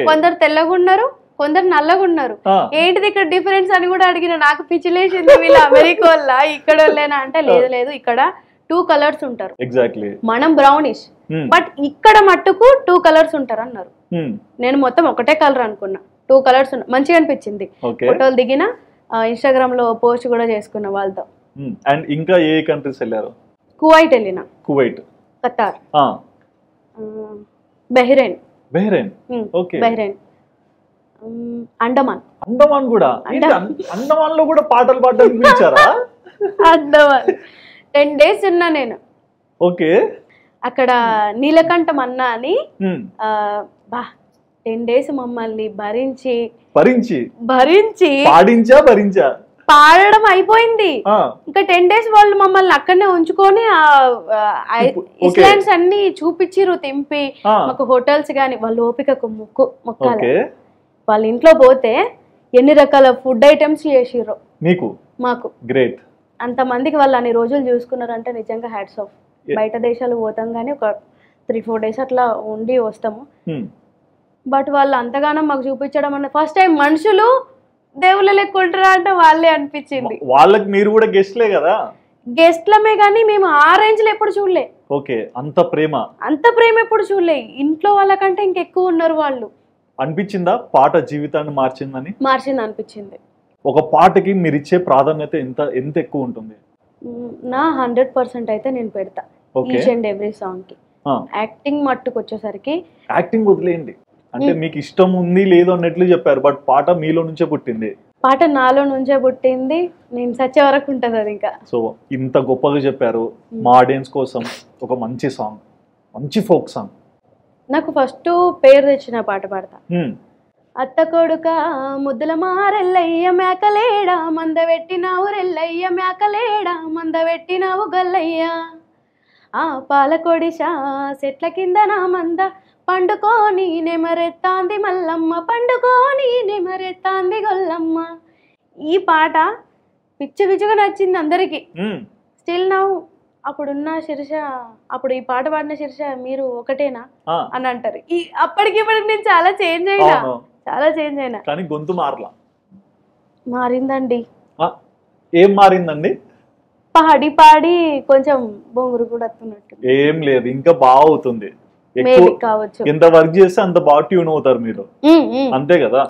కొందరు తెల్లగా ఉన్నారు, కొందరు నల్లగా ఉన్నారు, ఏంటిది ఇక్కడ డిఫరెన్స్ అని కూడా అడిగిన. నాకు పిచ్చిలేసింది, వీళ్ళు అమెరికా వాళ్ళ ఇక్కడ వాళ్ళేనా అంటే లేదు లేదు, ఇక్కడ 2 కలర్స్ ఉంటారు, ఎగ్జాక్ట్లీ మనం బ్రౌనిష్, బట్ ఇక్కడ మట్టుకు 2 కలర్స్ ఉంటారు అన్నారు. నేను మొత్తం ఒకటే కలర్ అనుకున్నా, 2 కలర్స్ మంచిగా అనిపించింది. ఫోటోలు దిగిన, ఇన్స్టాగ్రామ్ లో పోస్ట్ కూడా చేసుకున్నా వాళ్ళతో. అండ్ ఇంకా ఏ కంట్రీస్ వెళ్ళారు? కువైట్ వెళ్ళిన, Kuwait, Qatar, Bahrain, Bahrain, Andaman. Andaman కూడా? అండమాన్ లో కూడా పాటలు పాడడానికి పిలిచారా? అండమాన్ 10 days ఉన్నా నేను. ఓకే. అక్కడ నీలకంఠం అన్న అని 10 days మమ్మల్ని భరించి పాడడం అయిపోయింది. ఇంకా 10 days వాళ్ళు మమ్మల్ని అక్కడనే ఉంచుకొని ఐస్లాండ్స్ అన్ని చూపించిరు, తింపి మాకు హోటల్స్ గాని. వాళ్ళు ఓపికకు మొక్కాలి. వాళ్ళ ఇంట్లో పోతే ఎన్ని రకాల ఫుడ్ ఐటమ్స్ చేసిర్రు మాకు. గ్రేట్. అంతమందికి వాళ్ళు అన్ని రోజులు చూసుకున్నారంటే నిజంగా హ్యాట్స్ ఆఫ్. బయట దేశాలు పోతాం కానీ ఒక 3-4 days అట్లా ఉండి వస్తాము, బట్ వాళ్ళు అంతగానో మాకు చూపించడం అన్న ఫస్ట్ టైం. మనుషులు దేవుళ్ళ లెక్క ఉంటారా అంటే వాళ్ళే అనిపించింది. వాళ్ళకి మీరు కూడా గెస్ట్లే కదా? గెస్ట్లమే కానీ మేము ఆ రేంజ్ లో ఎప్పుడు చూడలే. ఓకే. అంత ప్రేమ ఎప్పుడు చూడలే. ఇంట్లో వాళ్ళకంటే ఇంకెక్కువ ఉన్నారు వాళ్ళు. అనిపించిందా పాట జీవితాన్ని మార్చింది అనిపించింది. ఒక పాటకి మీరు ఇచ్చే ప్రాధాన్యత ఎంత ఎక్కువ ఉంటుంది? నా 100% అయితే నేను పెడతా ఈచ్ అండ్ ఎవ్రీ సాంగ్ కి. యాక్టింగ్ మట్టుకు వచ్చేసరికి, యాక్టింగ్ వదిలేయండి, అంటే మీకు ఇష్టం ఉంది లేదు అన్నట్లు చెప్పారు, బట్ పాట మీలో నుంచే పుట్టింది. పాట నాలో నుంచే పుట్టింది, నేను సచ్చే వరకు ఉంటుంది అది ఇంకా. సో ఇంత గొప్పగా చెప్పారు. మా ఆడియన్స్ కోసం ఒక మంచి సాంగ్, మంచి ఫోక్ సాంగ్. నాకు ఫస్ట్ పేరు తెచ్చిన పాట పాడతా. అత్త కొడుక ముద్దుల మారెల్లయ్య మేకలేడా మంద పెట్టినావు రెల్లయ్య మేకలేడా మంద పెట్టినావు గల్లయ్య, ఆ పాలకొడిశా చెట్ల కింద నా మంద పండుకోని నెమరెత్తాంది మల్లమ్మ పండుకోని నెమరెత్తాంది గొల్లమ్మ. ఈ పాట పిచ్చి పిచ్చిగా నచ్చింది అందరికి. స్టిల్ నౌ అప్పుడున్న శిరీష, అప్పుడు ఈ పాట పాడిన శిరీష మీరు ఒకటేనా అని అంటారు. అప్పటికి నేను చాలా చేంజ్ అయినా కానీ గొంతు మారిందండి. ఏం మారిందండి? పాడి పాడి కొంచెం బొంగురు కూడా వస్తున్నట్టు. ఏం లేదు, ఇంకా బాగా అవుతుంది. కావచ్చు, ఎంత వర్క్ చేస్తే అంత బాగా ట్యూన్ అవుతారు మీరు, అంతే కదా?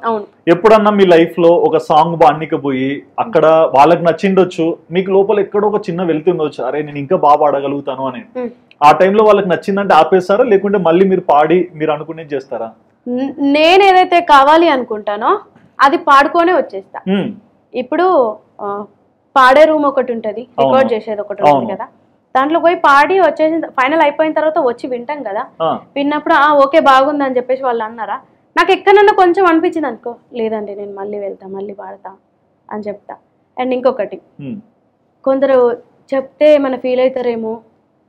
ఎప్పుడన్నా మీ లైఫ్ లో ఒక సాంగ్ బాడకపోయి అక్కడ వాళ్ళకి నచ్చిండొచ్చు, మీకు లోపల ఎక్కడో ఒక చిన్న వెళ్తుండొచ్చు, అరే నేను ఇంకా బాగా పాడగలుగుతాను అని. ఆ టైంలో వాళ్ళకి నచ్చిందంటే ఆపేస్తారా, లేకుంటే మళ్ళీ మీరు పాడి మీరు అనుకునేది చేస్తారా? నేను ఏదైతే కావాలి అనుకుంటానో అది పాడుకోనే వచ్చేస్తా. ఇప్పుడు పాడే రూమ్ ఒకటి ఉంటది, రికార్డ్ చేసేది ఒకటి ఉంటుంది కదా, దాంట్లో పోయి పాడి వచ్చేసి ఫైనల్ అయిపోయిన తర్వాత వచ్చి వింటాం కదా, విన్నప్పుడు ఓకే బాగుంది అని చెప్పేసి వాళ్ళు అన్నారా, నాకు ఎక్కడన్నా కొంచెం అనిపించింది అనుకో, లేదండి నేను మళ్ళీ వెళ్తా మళ్ళీ పాడతా అని చెప్తా. అండ్ ఇంకొకటి, కొందరు చెప్తే ఏమైనా ఫీల్ అవుతారేమో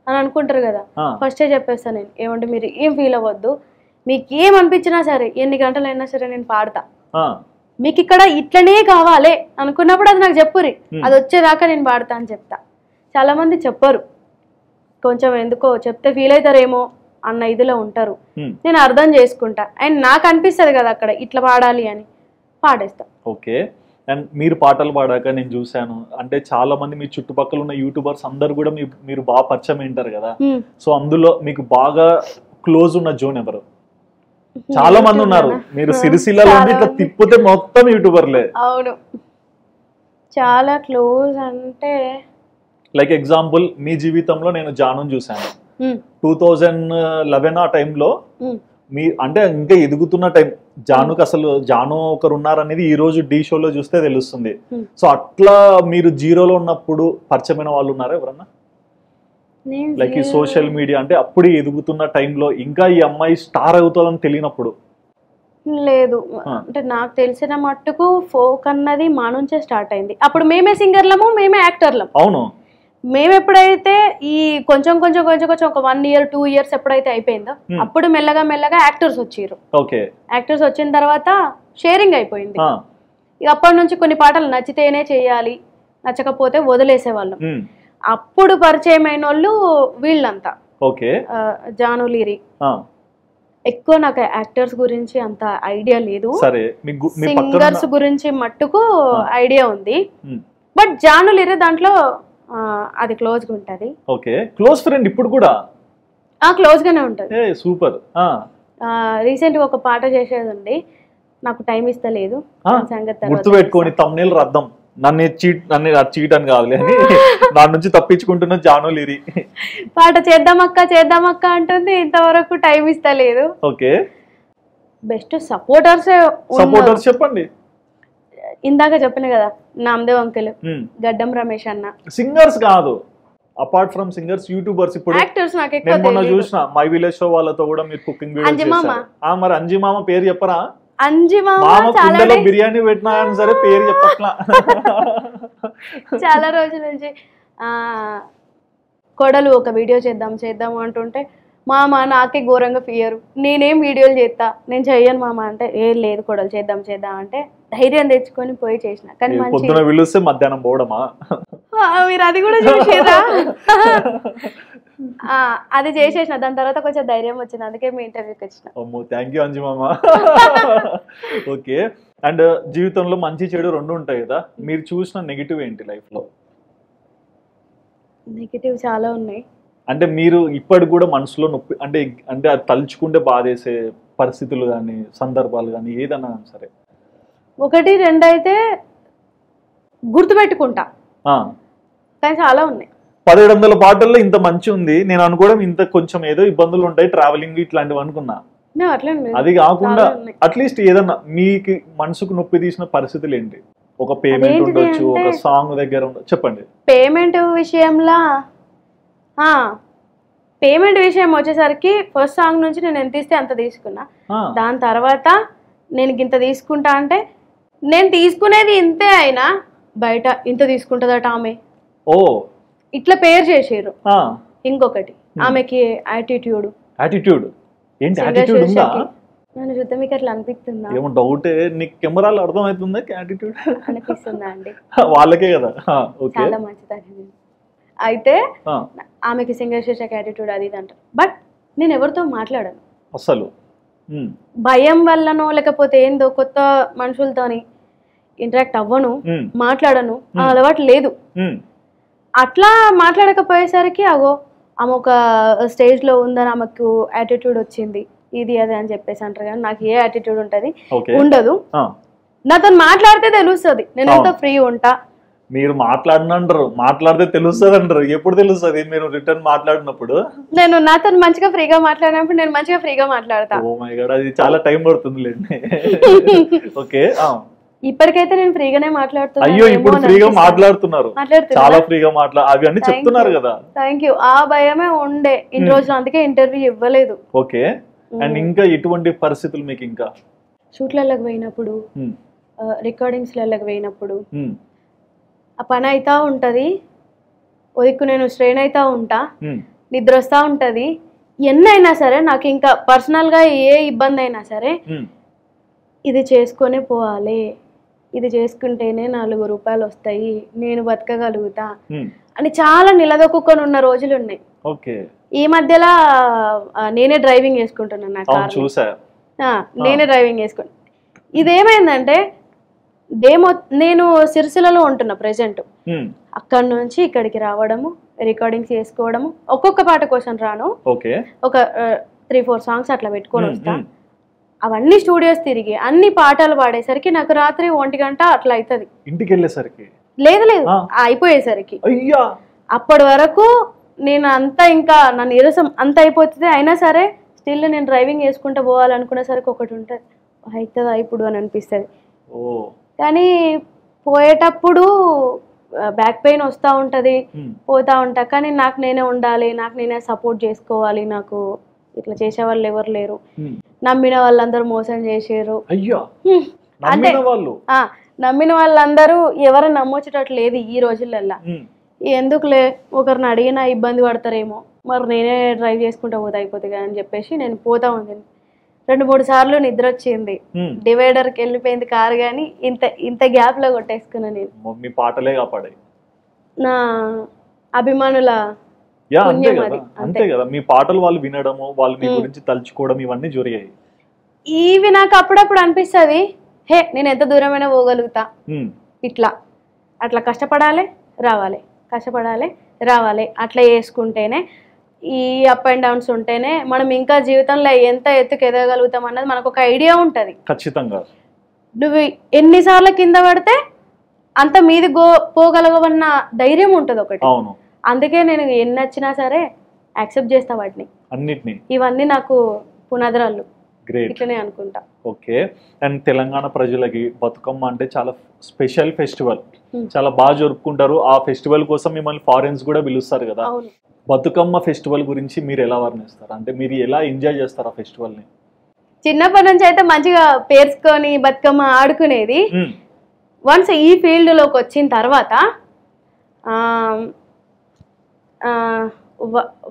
అని అనుకుంటారు కదా, ఫస్టే చెప్పేస్తా నేను, ఏమంటే మీరు ఏం ఫీల్ అవ్వద్దు, మీకు ఏం అనిపించినా సరే ఎన్ని గంటలైనా సరే నేను పాడతా, మీకు ఇక్కడ ఇట్లనే కావాలి అనుకున్నప్పుడు అది నాకు చెప్పురి, అది వచ్చేదాకా నేను పాడతా అని చెప్తా. చాలా మంది చెప్పరు, కొంచెం ఎందుకో చెప్తే ఫీల్ అవుతారేమో అన్న ఇదిలో ఉంటారు. నేను అర్థం చేసుకుంటా, అండ్ నాకు అనిపిస్తుంది కదా అక్కడ ఇట్లా పాడాలి అని, పాడేస్తా. ఓకే. అండ్ మీరు పాటలు పాడాక నేను చూసాను, అంటే చాలా మంది మీ చుట్టుపక్కల ఉన్న యూట్యూబర్స్ అందరు కూడా మీరు బాగా పరిచయం ఉంటారు కదా, సో అందులో మీకు బాగా క్లోజ్ ఉన్న జోన్ ఎవరు? చాలా మంది ఉన్నారు, మీరు సిరిసిల్లలో ఇట్లా తిప్పితే మొత్తం యూట్యూబర్లే. అవును, చాలా క్లోజ్ అంటే లైక్ ఎగ్జాంపుల్ మీ జీవితంలో నేను జాను చూసాను 2011 ఆ టైంలో, మీ అంటే ఇంకా ఎదుగుతున్న టైం జానుకి, అసలు జాను ఒకరు ఉన్నారనేది ఈ రోజు డి షోలో చూస్తే తెలుస్తుంది. సో అట్లా మీరు జీరోలో ఉన్నప్పుడు పరిచయమైన వాళ్ళు ఉన్నారా ఎవరన్నా? లైక్ ఈ సోషల్ మీడియా అంటే అప్పుడు ఎదుగుతున్న టైంలో ఇంకా ఈ అమ్మాయి స్టార్ అవుతుందని తెలియనప్పుడు? లేదు, అంటే నాకు తెలిసిన మట్టుకు ఫోక్ అన్నది మా నుంచే స్టార్ట్ అయింది. అప్పుడు మేమే సింగర్లము, మేమే యాక్టర్లం. అవును, మేము ఎప్పుడైతే ఈ కొంచెం కొంచెం కొంచెం కొంచెం ఒక 1 year 2 years ఎప్పుడైతే అయిపోయిందో అప్పుడు మెల్లగా మెల్లగా యాక్టర్స్ వచ్చారు. యాక్టర్స్ వచ్చిన తర్వాత షేరింగ్ అయిపోయింది. ఇక అప్పటి నుంచి కొన్ని పాటలు నచ్చితేనే చేయాలి, నచ్చకపోతే వదిలేసేవాళ్ళం. అప్పుడు పరిచయం అయిన వాళ్ళు వీళ్ళంతా జానులీరి. ఎక్కువ నాకు యాక్టర్స్ గురించి అంత ఐడియా లేదు, సింగర్స్ గురించి మట్టుకు ఐడియా ఉంది. బట్ జానులీరి దాంట్లో అది క్లోజ్ గా ఉంటది. క్లోజ్ ఫ్రెండ్ ఇప్పుడు కూడా క్లోజ్ గానే ఉంటది. సూపర్. రీసెంట్ గా ఒక పాట చేసేది ఉంది, నాకు టైం ఇస్తలేదు. గుర్తుపెట్టుకోండి, తమ్నేల్ రద్దం. నన్ను చీట్ అని కాదు అని నా నుంచి తప్పించుకుంటున్న జానులీరి. పాట చేద్దామక్క అంటుంది, ఇంతవరకు టైం ఇస్తలేదు. బెస్ట్ సపోర్టర్స్ చెప్పండి. ఇందాక చెప్పిన కదా, నామదేవ్ అంకుల్, గడ్డం రమేష్ అన్న. సింగర్స్ కాదు, అపార్ట్ ఫ్రమ్ సింగర్స్, యూట్యూబర్స్. ఇప్పుడు యాక్టర్స్ నాకు ఎక్కువ చూసిన మై విలేజ్ షో వాళ్ళతో కూడా మీరు కుకింగ్ వీడియోస్ చేశారు. మరి అంజి మామ పేరు చెప్పరా? అంజి మామ కుండలో బిర్యానీ పెట్టినా సరే పేరు చెప్పట్లా. చాలా రోజుల నుంచి కొడలు ఒక వీడియో చేద్దాం అంటుంటే, మామ నాకే ఘోరంగా ఫియర్, నేనేం వీడియోలు చేస్తా, నేను చెయ్యను మామ అంటే, ఏం లేదు కొడలు చేద్దాం అంటే ధైర్యం తెచ్చుకొని పోయి చేసిన. కానీ పొద్దున పిలిస్తే మధ్యాహ్నం పోవడమా? మీరు అది కూడా చూసారా? అది చేసేసిన, దాని తర్వాత కొంచెం ధైర్యం వచ్చింది, అందుకే మీ ఇంటర్వ్యూకి వచ్చిన. థ్యాంక్ యూ అంజి మామ. ఓకే. అండ్ జీవితంలో మంచి చెడు రెండు ఉంటాయి కదా, మీరు చూసిన నెగిటివ్ ఏంటి లైఫ్ లో? నెగిటివ్ చాలా ఉన్నాయి. అంటే మీరు ఇప్పటికి కూడా మనసులో నొప్పి, అంటే అది తలుచుకుంటే బాధేసే పరిస్థితులు కానీ సందర్భాలు కానీ ఏదన్నా సరే? 1 2 అయితే గుర్తుపెట్టుకుంటా, కానీ చాలా ఉన్నాయి. 1700 పాటల్లో ఇంత మంచి ఉంది, నేను అనుకోవడం ఇంత కొంచెం ఏదో ఇబ్బందులు ఉంటాయి ట్రావెలింగ్ ఇట్లాంటివి అనుకున్నా. అది కాకుండా అట్లీస్ట్ ఏదన్నా మీకు మనసుకు నొప్పి తీసిన పరిస్థితులు ఏంటి? ఒక పేమెంట్ ఉండొచ్చు, ఒక సాంగ్ దగ్గర ఉండొచ్చు, చెప్పండి. పేమెంట్ విషయంలో పేమెంట్ విషయం వచ్చేసరికి ఫస్ట్ సాంగ్ నుంచి నేను ఎంత ఇస్తే అంత తీసుకున్నా. దాని తర్వాత నేను ఇంత తీసుకుంటా అంటే, నేను తీసుకునేది ఇంతే అయినా బయట ఇంత తీసుకుంటుందట ఆమె, ఇట్లా పేరు చేసారు. ఇంకొకటి ఆమెకి యాటిట్యూడ్ ఏంటి? యాటిట్యూడ్ ఉందా? నన్ను చూస్తే మీకు అట్లా అనిపిస్తుందా? ఏమో డౌట్. నీకు కెమెరాలు అర్థమవుతుందా యాటిట్యూడ్ అనిపిస్తుందా అండి? వాళ్ళకే కదా. చాలా మంచిది. అయితే ఆమెకి సింగర్ శేషక్ యాటిట్యూడ్ అది ఇది అంటారు. బట్ నేను ఎవరితో మాట్లాడను అసలు, భయం వల్లనో లేకపోతే ఏందో కొత్త మనుషులతోని ఇంటరాక్ట్ అవ్వను, మాట్లాడను, అలవాటు లేదు. అట్లా మాట్లాడకపోయేసరికి అగో ఆమె ఒక స్టేజ్ లో ఉందని ఆమెకు యాటిట్యూడ్ వచ్చింది, ఇది అది అని చెప్పేసి అంటారు. కానీ నాకు ఏ యాటిట్యూడ్ ఉంటది ఉండదు. నాతో మాట్లాడితే తెలుస్తుంది నేను ఎంతో ఫ్రీ ఉంటా. మీరు మాట్లాడినంటారు, మాట్లాడితే తెలుస్తుంది అంటారు. ఎప్పుడు తెలుస్తుంది? మీరు రిటర్న్ మాట్లాడినప్పుడు. నేను నాతో మంచిగా ఫ్రీగా మాట్లాడినప్పుడు నేను మంచిగా ఫ్రీగా మాట్లాడతా. ఓ మై గాడ్, అది చాలా టైం పడుతుంది. ఓకే. ఇప్పటికైతే నేను ఫ్రీగానే మాట్లాడుతున్నా. అయ్యో, ఇప్పుడు ఫ్రీగా మాట్లాడుతున్నారు, చాలా ఫ్రీగా అవి అన్ని చెప్తున్నారు కదా. Thank you. ఆ భయమే ఉండే ఇన్ని రోజులు, అందుకే ఇంటర్వ్యూ ఇవ్వలేదు. ఓకే. అండ్ ఇంకా ఎటువంటి పరిస్థితులు మీకు? ఇంకా షూట్లలోకి పోయినప్పుడు, రికార్డింగ్స్ లలోకి పోయినప్పుడు ఆ పని అవుతా ఉంటది, ఒదిక్కు నేను స్ట్రెయిన్ అవుతా ఉంటా, నిద్ర వస్తా ఉంటది. ఎన్నైనా సరే నాకు ఇంకా పర్సనల్ గా ఏ ఇబ్బంది అయినా సరే ఇది చేసుకొని పోవాలి, ఇది చేసుకుంటేనే 4 రూపాయలు వస్తాయి, నేను బతకగలుగుతా అని చాలా నిలదొక్కుని ఉన్న రోజులు ఉన్నాయి. ఈ మధ్యలో నేనే డ్రైవింగ్ చేసుకుంటున్నాను, నా కార్ నేనే డ్రైవింగ్ చేసుకుంటా. ఇదేమైందంటే నేను సిరిసిల్లలో ఉంటున్నా ప్రెసెంట్. అక్కడ నుంచి ఇక్కడికి రావడము, రికార్డింగ్స్ చేసుకోవడము, ఒక్కొక్క పాట కోసం రాను, ఒక 3-4 సాంగ్స్ అట్లా పెట్టుకొని వస్తా. అవన్నీ స్టూడియోస్ తిరిగి అన్ని పాటలు పాడేసరికి నాకు రాత్రి 1 గంట అట్లా అవుతుంది. ఇంటికి వెళ్ళేసరికి లేదు అయిపోయేసరికి. అప్పటి వరకు నేను అంతా ఇంకా నా నీరసం అంత అయిపోతుంది. అయినా సరే స్టిల్ నేను డ్రైవింగ్ చేసుకుంటూ పోవాలనుకునేసరికి ఒకటి ఉంటుంది, అవుతుందా ఇప్పుడు అని అనిపిస్తుంది. కానీ పోయేటప్పుడు బ్యాక్ పెయిన్ వస్తూ ఉంటుంది, పోతా ఉంటా. కానీ నాకు నేనే ఉండాలి, నాకు నేనే సపోర్ట్ చేసుకోవాలి, నాకు ఇట్లా చేసేవాళ్ళు ఎవరు లేరు. నమ్మిన వాళ్ళందరూ మోసం చేసారు. అంటే నమ్మిన వాళ్ళందరూ ఎవరు నమ్మొచ్చేటట్టు లేదు ఈ రోజులల్లా. ఎందుకులే ఒకరిని అడిగినా ఇబ్బంది పడతారేమో, మరి నేనే డ్రైవ్ చేసుకుంటా పోతే అయిపోతుంది అని చెప్పేసి నేను పోతా ఉంది. 2-3 సార్లు నిద్ర వచ్చింది, డివైడర్కి వెళ్ళిపోయింది కారు, కానీ ఇంత గ్యాప్లో కొట్టేసుకున్నా నేను. మీ పాటలే కాపాడాయి నా అభిమానుల అంతే కదా, మీ పాటలు వాళ్ళు వినడము, వాళ్ళు మీ గురించి తలుచుకోవడం, ఇవన్నీ జరిగాయి. ఇవి నాకు అప్పుడప్పుడు అనిపిస్తుంది, హే నేను ఎంత దూరమైనా పోగలుగుతా, ఇట్లా అట్లా కష్టపడాలి రావాలి, కష్టపడాలి రావాలి, అట్లా చేసుకుంటేనే, ఈ అప్ అండ్ డౌన్స్ ఉంటేనే మనం ఇంకా జీవితంలో ఎంత ఎత్తుకు ఎదగలుగుతాం అన్నది మనకు ఒక ఐడియా ఉంటుంది. ఖచ్చితంగా నువ్వు ఎన్నిసార్లు కింద పడితే అంత మీది పోగలవన్న ధైర్యం ఉంటుంది ఒకటి. అందుకే నేను ఎన్ని వచ్చినా సరే యాక్సెప్ట్ చేస్తా వాటిని అన్నిటిని. ఇవన్నీ నాకు పునాదురాళ్ళు, ఇట్లనే అనుకుంటా. ఓకే. అండ్ తెలంగాణ ప్రజలకి బతుకమ్మ అంటే చాలా స్పెషల్ ఫెస్టివల్, చాలా బాగా జరుపుకుంటారు. ఆ ఫెస్టివల్ కోసం మిమ్మల్ని ఫారెన్స్ కూడా పిలుస్తారు కదా. బతుకమ్మ ఫెస్టివల్ గురించి మీరు ఎలా వర్ణిస్తారు, అంటే మీరు ఎలా ఎంజాయ్ చేస్తారు ఆ ఫెస్టివల్ ని? చిన్నప్పటి నుంచి అయితే మంచిగా పేర్చుకొని బతుకమ్మ ఆడుకునేది. వన్స్ ఈ ఫీల్డ్ లోకి వచ్చిన తర్వాత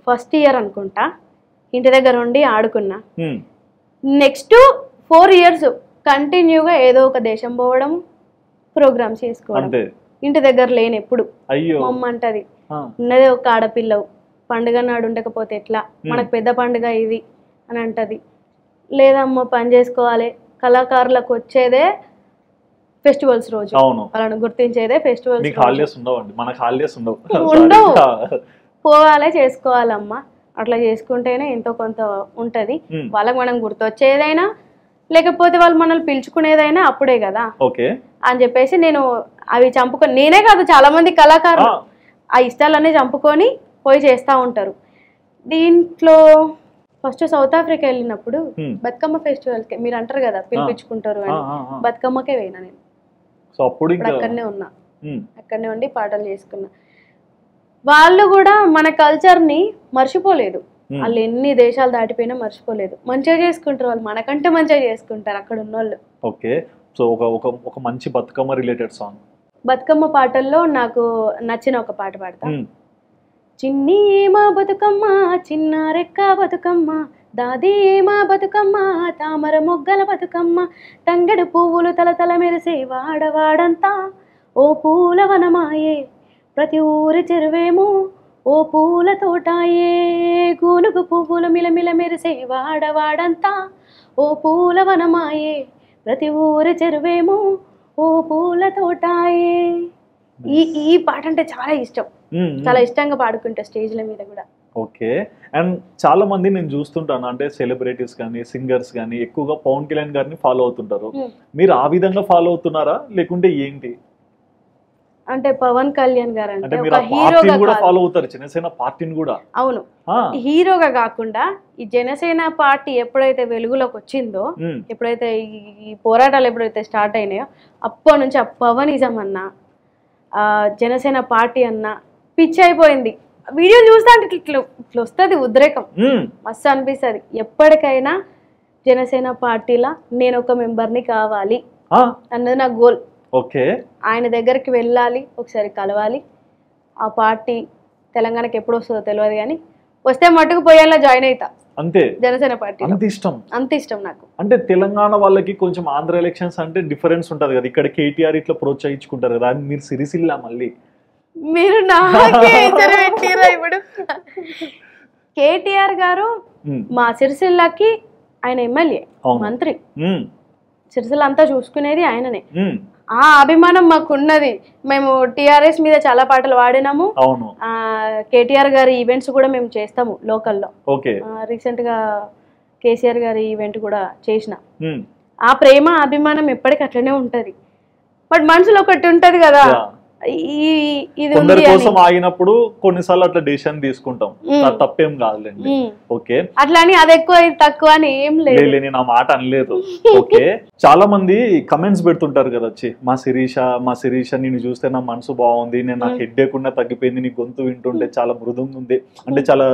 ఫస్ట్ ఇయర్ అనుకుంటా ఇంటి దగ్గర ఉండి ఆడుకున్నా. నెక్స్ట్ 4 years కంటిన్యూగా ఏదో ఒక దేశం పోవడం, ప్రోగ్రామ్స్ చేసుకోవడం. ఇంటి దగ్గర లేని ఎప్పుడు మమ్మ అంటది, ఉన్నదే ఒక ఆడపిల్లవు, పండుగ నాడు ఉండకపోతే ఎట్లా, మనకు పెద్ద పండుగ ఇది అని అంటది. లేదమ్మా పని చేసుకోవాలి, కళాకారులకు వచ్చేదే ఫెస్టివల్స్ రోజు, వాళ్ళని గుర్తించేదే ఫెస్టివల్స్. ఉండవు, పోవాలి చేసుకోవాలమ్మా, అట్లా చేసుకుంటేనే ఎంతో కొంత ఉంటది. వాళ్ళకి మనం గుర్తొచ్చేదైనా లేకపోతే వాళ్ళు మనల్ని పిలుచుకునేదైనా అప్పుడే కదా అని చెప్పేసి నేను అవి చంపుకొని, నేనే కాదు చాలా మంది కళాకారులు ఆ ఇష్టాలన్నీ చంపుకొని పోయి చేస్తూ ఉంటారు. దీంట్లో ఫస్ట్ సౌత్ ఆఫ్రికా వెళ్ళినప్పుడు బతుకమ్మ ఫెస్టివల్కి మీరు అంటారు కదా పిలిపించుకుంటారు అని, బతుకమ్మకే పోయినా నేను. అక్కడనే ఉన్నా, అక్కడనే ఉండి పాటలు చేసుకున్నా. వాళ్ళు కూడా మన కల్చర్ని మర్చిపోలేదు, వాళ్ళు ఎన్ని దేశాలు దాటిపోయినా మర్చిపోలేదు, మంచిగా చేసుకుంటారు వాళ్ళు, మనకంటే మంచిగా చేసుకుంటారు అక్కడ ఉన్న వాళ్ళు. ఓకే. సో ఒక మంచి బతుకమ్మ రిలేటెడ్ సాంగ్, బతుకమ్మ పాటల్లో నాకు నచ్చిన ఒక పాట పాడతా. చిన్ని ఏమా బతుకమ్మ చిన్న రెక్క బతుకమ్మ, దాది ఏమా బతుకమ్మ తామర మొగ్గల బతుకమ్మ, తంగెడు పువ్వులు తలతల మెరిసే వాడవాడంతా ఓ పూల వనమాయే, ప్రతి ఊరి చెరువేమో ఓ పూల తోటాయే, గూనుగు పువ్వులు మిలమిల మెరిసే వాడవాడంతా ఓ పూల వనమాయే, ప్రతి ఊరి చెరువేమో ఓ పూల తోటాయే. ఈ పాట అంటే చాలా ఇష్టం, చాలా ఇష్టంగా పాడుకుంటా స్టేజ్ల మీద కూడా. ఓకే. అండ్ చాలా మంది నేను చూస్తుంటాను, అంటే సెలబ్రిటీస్ కానీ సింగర్స్ కానీ ఎక్కువగా పవన్ కళ్యాణ్ గారిని ఫాలో అవుతుంటారు. మీరు ఆ విధంగా ఫాలో అవుతున్నారా లేకుంటే ఏంటి? అంటే పవన్ కళ్యాణ్ గారు అంటే ఒక హీరోగా ఫాలో అవుతారు, జనసేన పార్టీని కూడా. అవును, హీరోగా కాకుండా ఈ జనసేన పార్టీ ఎప్పుడైతే వెలుగులోకి వచ్చిందో, ఎప్పుడైతే ఈ పోరాటాలు ఎప్పుడైతే స్టార్ట్ అయినాయో అప్పటి నుంచి ఆ పవనిజం అన్న, జనసేన పార్టీ అన్న పిచ్చి అయిపోయింది. వీడియో చూస్తా అంటే ఇట్లా వస్తుంది ఉద్రేకం, మస్తు అనిపిస్తుంది. ఎప్పటికైనా జనసేన పార్టీలా నేను ఒక మెంబర్ని కావాలి అన్నది నా గోల్. ఓకే. ఆయన దగ్గరికి వెళ్ళాలి, ఒకసారి కలవాలి. ఆ పార్టీ తెలంగాణకి ఎప్పుడు వస్తుందో తెలియదు, కానీ వస్తే మట్టుకు పోయేలా జాయిన్ అవుతా అంతే. జనసేన పార్టీ అంత ఇష్టం నాకు. అంటే తెలంగాణ వాళ్ళకి కొంచెం ఆంధ్ర ఎలక్షన్స్ అంటే డిఫరెన్స్ ఉంటది కదా, ఇక్కడ కేటీఆర్ ఇట్లా ప్రోత్సహించుకుంటారు కదా, మీరు సిరిసిల్ల మళ్ళీ మీరు ఇప్పుడు కేటీఆర్ గారు మా సిరిసిల్లకి ఆయన ఎమ్మెల్యే, మంత్రి, సిరిసిల్ల అంతా చూసుకునేది ఆయననే. ఆ అభిమానం మాకున్నది. మేము టిఆర్ఎస్ మీద చాలా పాటలు పాడినాము. కేటీఆర్ గారి ఈవెంట్స్ కూడా మేము చేస్తాము లోకల్లో. రీసెంట్ గా కేసీఆర్ గారి ఈవెంట్ కూడా చేసిన. ఆ ప్రేమ అభిమానం ఎప్పటికీ అట్లనే ఉంటది. బట్ మనసులో ఒకటి ఉంటది కదా, కొందరి కోసం ఆగినప్పుడు కొన్నిసార్లు అట్లా డిసిషన్ తీసుకుంటాం, తప్పేం కాదులేండి. ఓకే. అట్లా అని అది ఎక్కువ తక్కువ అని ఏం లేదు, నేను ఆ మాట అనలేదు. ఓకే. చాలా మంది కమెంట్స్ పెడుతుంటారు కదా, వచ్చి మా శిరీష నిన్ను చూస్తే నా మనసు బాగుంది, నేను నాకు హెడ్ఏక్ ఉన్నా తగ్గిపోయింది, నీ గొంతు వింటుంటే చాలా మృదంగా ఉంది, అంటే చాలా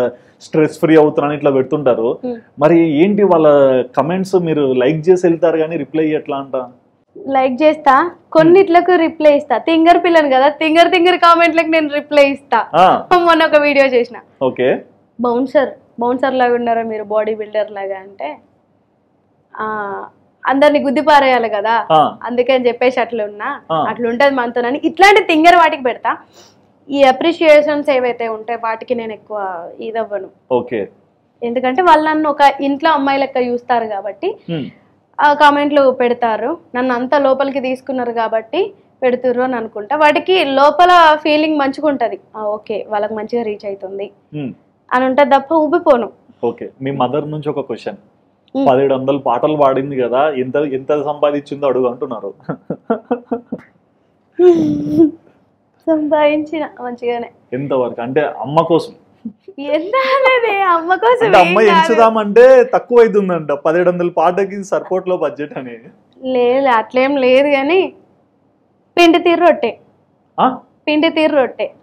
స్ట్రెస్ ఫ్రీ అవుతున్నాను ఇట్లా పెడుతుంటారు. మరి ఏంటి వాళ్ళ కమెంట్స్ మీరు లైక్ చేసి వెళ్తారు కానీ రిప్లై ఎట్లా అంట? లైక్ చేస్తా, కొన్నిట్లకు రిప్లై ఇస్తా. తింగర్ పిల్లని కదా, తింగర్ కామెంట్లకు నేను రిప్లై ఇస్తా. మొన్న ఒక వీడియో చేసిన, ఓకే బౌన్సర్ లాగా ఉన్నారా మీరు, బాడీ బిల్డర్ లాగా అంటే అందరిని గుద్ది పారేయాలి కదా, అందుకని చెప్పేసి అట్లున్నా, అట్లుంటది మనతోనని ఇట్లాంటి తింగర్ వాటికి పెడతా. ఈ అప్రిషియేషన్స్ ఏవైతే ఉంటాయి వాటికి నేను ఎక్కువ ఇదవ్వను. ఓకే, ఎందుకంటే వాళ్ళు నన్ను ఒక ఇంట్లో అమ్మాయి లెక్క చూస్తారు కాబట్టి ఆ కామెంట్లు పెడతారు, నన్ను అంత లోపలికి తీసుకున్నారు కాబట్టి పెడుతుర్రు అని అనుకుంటా. వాటికి లోపల ఫీలింగ్ మంచిగా ఉంటది, ఓకే వాళ్ళకి మంచిగా రీచ్ అవుతుంది అని ఉంటది తప్ప ఊపిపోను. ఓకే, మీ మదర్ నుంచి ఒక క్వశ్చన్, 1700 పాటలు పాడింది కదా, ఎంత సంపాదించిందో అడుగు అంటున్నారు. సంపాదించిన మంచిగానే. ఎంతవరకు అంటే అమ్మ కోసం? ఎంత అనేది అమ్మ కోసం అమ్మాయి ఎంచుదామంటే తక్కువ అవుతుందంట, 1700 పాటకి సరిపోట్ లో బడ్జెట్ అని. లేదు అట్లేం లేదు కానీ పిండి తీరు రొట్టె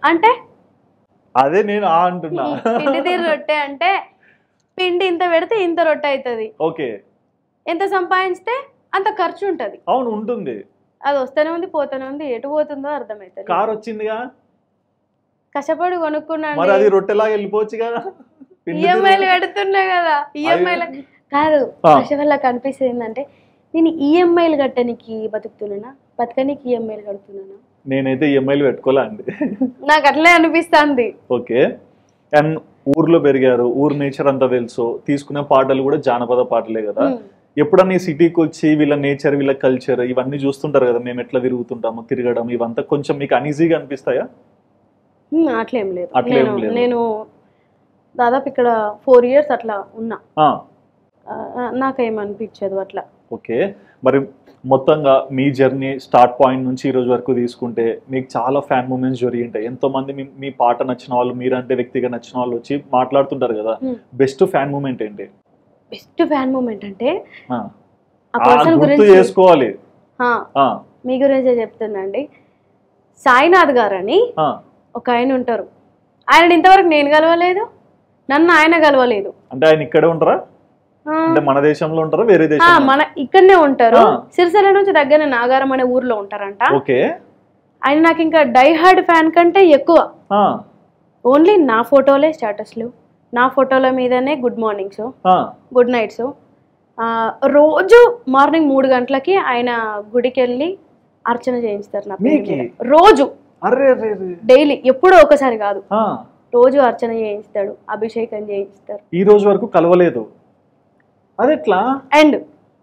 అంటే అదే నేను అంటున్నా. పిండి తీరు రొట్టె అంటే పిండి ఇంత పెడితే ఇంత రొట్టె అవుతుంది. ఓకే, ఎంత సంపాదించితే అంత ఖర్చు ఉంటది. అవును ఉంటుంది, అది వస్తూనే ఉంది పోతూనే ఉంది, ఎటు పోతుందో అర్థమవుతుంది. కార్ వచ్చిందిగా, కష్టపడి కొనుక్కున్నాను, మరి అది రొట్టెలాగా వెళ్ళిపోవచ్చుగా. ఈఎంఐలు కడుతున్నా కదా, ఈఎంఐలు కాదు. కష్టపడి అనిపిస్తుంది ఏంటంటే నేను ఈఎంఐలు కట్టడానికి బతకనికి ఈఎంఐలు కడుతున్నాను. నేనైతే ఈఎంఐలు పెట్టుకోలే అండి, నాకు అట్లే అనిపిస్తుంది. ఓకే, అండ్ ఊర్లో పెరిగారు, ఊరు నేచర్ అంతా తెలుసు, తీసుకునే పాటలు కూడా జానపద పాటలే కదా. ఎప్పుడన్నా ఈ సిటీకి వచ్చి వీళ్ళ నేచర్, వీళ్ళ కల్చర్ ఇవన్నీ చూస్తుంటారు కదా, మేము ఎట్లా తిరుగుతుంటాము, తిరగడం ఇవంతా కొంచెం మీకు అన్ఈజీగా అనిపిస్తాయా? అట్లేం లేదు, నేను దాదాపు ఇక్కడ 4 years అట్లా ఉన్నా, నాకేమనిపించదు అట్లా. ఓకే, మరి మొత్తంగా మీ జర్నీ స్టార్ట్ పాయింట్ నుంచి ఈ రోజు వరకు తీసుకుంటే మీకు చాలా ఫ్యాన్ మూమెంట్స్ జరిగి ఉంటాయి. ఎంతో మంది మీ పాట నచ్చిన వాళ్ళు, మీరంటే వ్యక్తిగా నచ్చిన వాళ్ళు వచ్చి మాట్లాడుతుంటారు కదా. బెస్ట్ ఫ్యాన్ మూమెంట్ ఏంటి? బెస్ట్ ఫ్యాన్ మూమెంట్ అంటే గుర్తు చేసుకోవాలి. మీ గురించే చెప్తున్నాండి. సాయినాథ్ గారు అని ఒక ఆయన ఉంటారు, ఆయన ఇంతవరకు నేను కలవలేదు, నన్ను ఆయన కలవలేదు. అంటే ఆయన ఇక్కడే ఉంటారా? అంటే మన దేశంలో ఉంటారా, వేరే దేశం? మన ఇక్కడనే ఉంటారు, సిరిసిల్ల నుంచి దగ్గర నాగారం అనే ఊర్లో ఉంటారంట. ఓకే, ఆయన నాకు ఇంకా డై హార్డ్ ఫ్యాన్ కంటే ఎక్కువ. ఓన్లీ నా ఫోటోలే స్టేటస్లు, నా ఫోటోల మీదనే గుడ్ మార్నింగ్స్, గుడ్ నైట్స్. రోజు మార్నింగ్ 3 గంటలకి ఆయన గుడికి వెళ్ళి అర్చన చేయిస్తారు నా పేరు మీద. రోజు డైలీ, ఎప్పుడో ఒకసారి కాదు, రోజు అర్చన చేయిస్తాడు, అభిషేకం చేయిస్తారు. ఈ రోజు వరకు కలవలేదు. అదెట్లా? అండ్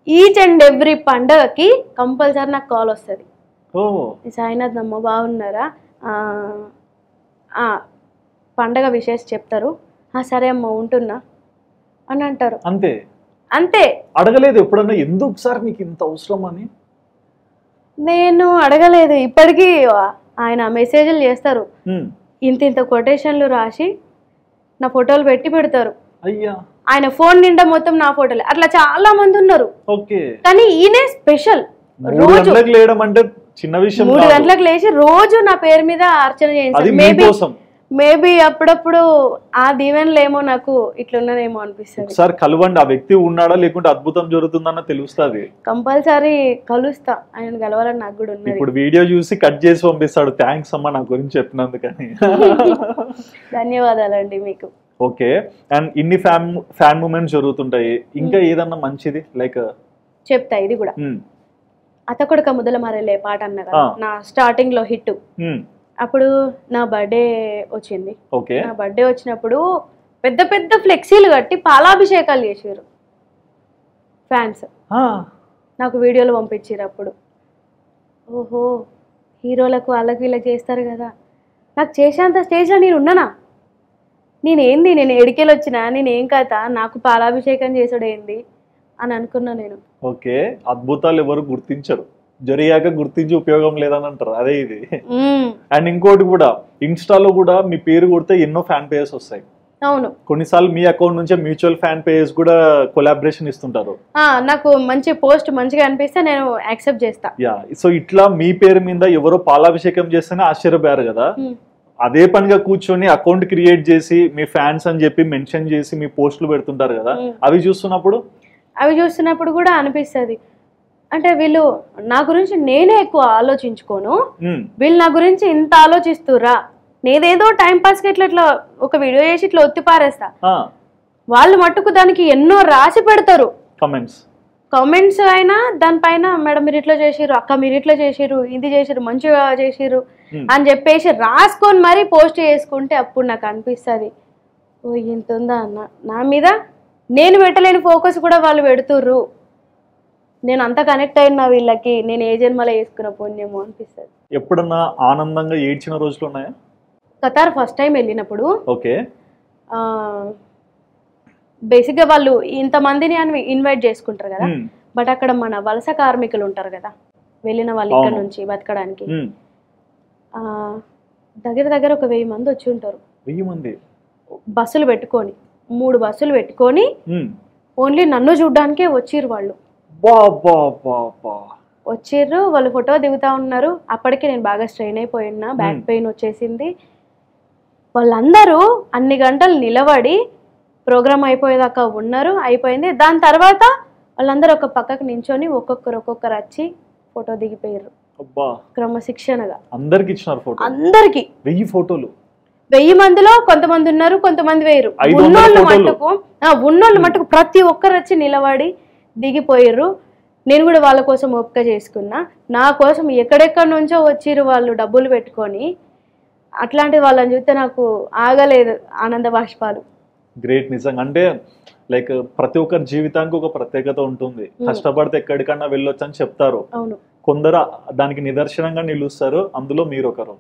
ఈచ్ అండ్ ఎవ్రీ పండగకి కంపల్సరీ నాకు కాల్ వస్తుంది. సాయినాథ్ అమ్మ బాగున్నారా, పండగ విషయం చెప్తారు, సరే అమ్మ ఉంటున్నా అని అంటారు. అంతే. అడగలేదు ఎప్పుడన్నా ఎందుకు సార్ మీకు ఇంత అవసరం అని? నేను అడగలేదు. ఇప్పటికీ ఆయన మెసేజ్లు చేస్తారు, ఇంత కొటేషన్లు రాసి నా ఫోటోలు పెట్టి పెడతారు. అయ్యా, ఆయన ఫోన్ నిండా మొత్తం నా ఫోటోలు. అట్లా చాలా మంది ఉన్నారు. కానీ ఈయనే స్పెషల్. 3 గంటలకు లేయడం అంటే చిన్న విషయం. 3 గంటలకు లేచి రోజు నా పేరు మీద అర్చన చేయించారు. మేబీ అప్పుడప్పుడు ఆ దీవెనలేమో నాకు ఇట్లున్నదేమో అనిపిస్తుంది. ఒకసారి కలవండి, ఆ వ్యక్తి ఉన్నాడా లేకుంటే అద్భుతం జరుగుతుందన్న తెలుస్తుంది. కంపల్సరీ కలుస్తా, ఆయన కలవాలని నాకు కూడా ఉన్నది. ఇప్పుడు వీడియో చూసి కట్ చేసి పంపిస్తాడు, థ్యాంక్స్ అమ్మా నా గురించి చెప్పినందుకని. ధన్యవాదాలండి మీకు. ఓకే, అండ్ ఇన్ని ఫ్యాన్ మూమెంట్స్ జరుగుతుంటాయి, ఇంకా ఏదన్నా మంచిది లైక్ చెప్తా. ఇది కూడా అతకొడక ముదల మరలే పాట అన్న కదా, నా స్టార్టింగ్ లో హిట్. అప్పుడు నా బర్త్డే వచ్చింది. నా బర్త్డే వచ్చినప్పుడు పెద్ద పెద్ద ఫ్లెక్సీలు కట్టి పాలాభిషేకాలు చేసారు ఫ్యాన్స్. నాకు వీడియోలు పంపించారు. అప్పుడు ఓహో, హీరోలకు వాళ్ళకి వీళ్ళకి చేస్తారు కదా, నాకు చేసేంత స్టేజ్లో నేను ఉన్నానా, నేనేంది, నేను ఎడికెళ్ళి వచ్చినా, నేనేం కథ, నాకు పాలాభిషేకం చేసాడు ఏంది అని అనుకున్నా నేను. ఓకే, అద్భుతాలు ఎవరు గుర్తించరు, జరిగాక గుర్తించి ఉపయోగం లేదని అంటారు, అదే ఇది. అండ్ ఇంకోటి కూడా, ఇన్స్టాలో కూడా మీ పేరు కొడితే ఎన్నో ఫ్యాన్ పేజెస్ వస్తాయి. అవును, కొన్నిసార్లు మీ అకౌంట్ నుంచే మ్యూచువల్ ఫ్యాన్ పేజెస్ కూడా కొలాబరేషన్ ఇస్తుంటారు. నాకు మంచి పోస్ట్ మంచిగా అనిపిస్తే నేను యాక్సెప్ట్ చేస్తా. సో ఇట్లా మీ పేరు మీద ఎవరో పాలాభిషేకం చేస్తేనే ఆశ్చర్యపోయారు కదా, అదే పనిగా కూర్చొని అకౌంట్ క్రియేట్ చేసి మీ ఫ్యాన్స్ అని చెప్పి మెన్షన్ చేసి మీ పోస్టులు పెడుతుంటారు కదా, అవి చూస్తున్నప్పుడు కూడా అనిపిస్తుంది అంటే వీళ్ళు నా గురించి నేనే ఎక్కువ ఆలోచించుకోను, వీళ్ళు నా గురించి ఇంత ఆలోచిస్తురా, నేనేదో టైం పాస్ కి ఇట్లా ఒక వీడియో చేసి ఇట్లా ఒత్తి పారేస్తా, వాళ్ళు మట్టుకు దానికి ఎన్నో రాసి పెడతారు కామెంట్స్ అయినా దానిపైన మేడం మీరు ఇట్లా చేసిరు, అక్క మీరు ఇట్లా చేసిరు, ఇది చేసిరు, మంచిగా చేసిరు అని చెప్పేసి రాసుకొని మరీ పోస్ట్ చేసుకుంటే అప్పుడు నాకు అనిపిస్తుంది ఓ ఇంత ఉందా అన్న, నా మీద నేను పెట్టలేని ఫోకస్ కూడా వాళ్ళు పెడుతుర్రు, నేను అంత కనెక్ట్ అయినా వీళ్ళకి, నేను ఏ జన్మలో వేసుకున్న పుణ్యము అనిపిస్తుంది. ఎప్పుడన్నా ఆనందంగా ఏడ్చిన రోజులు ఉన్నాయా? ఖతార్ ఫస్ట్ టైం వెళ్ళినప్పుడు ఓకే బేసిక్గా వాళ్ళు ఇంతమందిని అని ఇన్వైట్ చేసుకుంటారు కదా, బట్ అక్కడ మన వలస కార్మికులు ఉంటారు కదా వెళ్ళిన వాళ్ళు ఇక్కడ నుంచి బతకడానికి, దగ్గర దగ్గర ఒక 1000 మంది వచ్చి ఉంటారు. 1000 మంది బస్సులు పెట్టుకొని 3 బస్సులు పెట్టుకొని ఓన్లీ నన్ను చూడ్డానికే వచ్చిర్రు వాళ్ళు. వచ్చిర్రు, వాళ్ళు ఫోటో దిగుతా ఉన్నారు. అప్పటికే నేను బాగా స్ట్రెయిన్ అయిపోయినా, బ్యాక్ పెయిన్ వచ్చేసింది. వాళ్ళందరూ అన్ని గంటలు నిలబడి ప్రోగ్రామ్ అయిపోయేదాకా ఉన్నారు, అయిపోయింది. దాని తర్వాత వాళ్ళందరూ ఒక పక్కకు నించొని ఒక్కొక్కరు వచ్చి ఫోటో దిగిపోయారు క్రమశిక్షణగా. అందరికి ఇచ్చినారు ఫోటో, అందరికి 1000 ఫోటోలు. 1000 మందిలో కొంతమంది ఉన్నారు, కొంతమంది వేరు. ఉన్నోళ్ళు మట్టుకు ప్రతి ఒక్కరు వచ్చి నిలబడి దిగిపోయారు. నేను కూడా వాళ్ళ కోసం ఓపిక చేసుకున్నా, నా కోసం ఎక్కడెక్కడి నుంచో వచ్చిర్రు వాళ్ళు డబ్బులు పెట్టుకొని. అట్లాంటి వాళ్ళని చూస్తే నాకు ఆగలేదు ఆనంద బాష్పాలు. గ్రేట్ నిజంగా. అంటే లైక్ ప్రతి ఒక్కరి జీవితానికి ఒక ప్రత్యేకత ఉంటుంది, కష్టపడితే ఎక్కడికన్నా వెళ్ళొచ్చు అని చెప్తారు. కొందరు దానికి నిదర్శనంగా నిలుస్తారు, అందులో మీరు ఒకరు.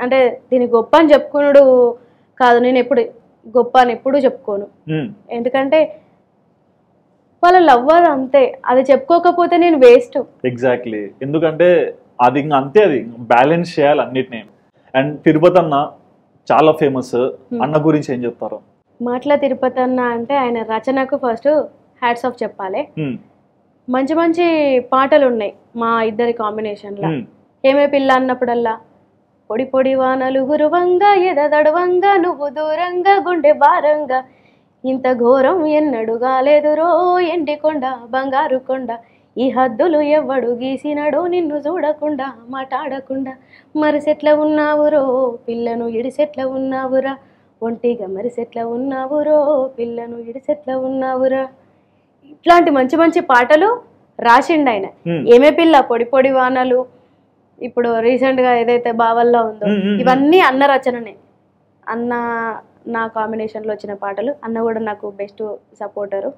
అంటే దీని గొప్ప అని చెప్పుకున్నాడు కాదు, నేను ఎప్పుడు గొప్ప అని ఎప్పుడు చెప్పుకోను, ఎందుకంటే వాళ్ళ లవ్వర్ అంతే, అది చెప్పుకోకపోతే నేను వేస్ట్. ఎగ్జాక్ట్లీ, ఎందుకంటే అది ఇంకా అంతే, అది బ్యాలెన్స్ చేయాలి అన్నిటినీ. అండ్ తిరుపతి అన్న చాలా ఫేమస్, అన్న గురించి ఏం చెప్తారు? మాటల తిరుపతి అన్న అంటే ఆయన రచనకు ఫస్ట్ హ్యాట్స్ ఆఫ్ చెప్పాలి. మంచి మంచి పాటలు ఉన్నాయి మా ఇద్దరి కాంబినేషన్లో. ఏమే పిల్ల అన్నప్పుడల్లా పొడి పొడి వానలు గురువంగా ఎదదడవంగా నువ్వు దూరంగా గుండె భారంగా ఇంత ఘోరం ఎన్నడుగాలేదురో ఎండి కొండ బంగారు కొండ ఈ హద్దులు ఎవ్వడు గీసినడో నిన్ను చూడకుండా మాట్లాడకుండా మరిసెట్ల ఉన్నావురో పిల్లను ఇడిసెట్ల ఉన్నావురా ఒంటిగా మరిసెట్ల ఉన్నావురో పిల్లను ఇడిసెట్ల ఉన్నావురా. ఇట్లాంటి మంచి మంచి పాటలు రాసిండు ఆయన. ఏమే పిల్ల, పొడి పొడి వానలు, ఇప్పుడు రీసెంట్ గా ఏదైతే బావల్లో ఉందో ఇవన్నీ అన్న రచననే. అన్న నా కాంబినేషన్ లో వచ్చిన పాటలు. అన్న కూడా నాకు బెస్ట్ సపోర్టరు.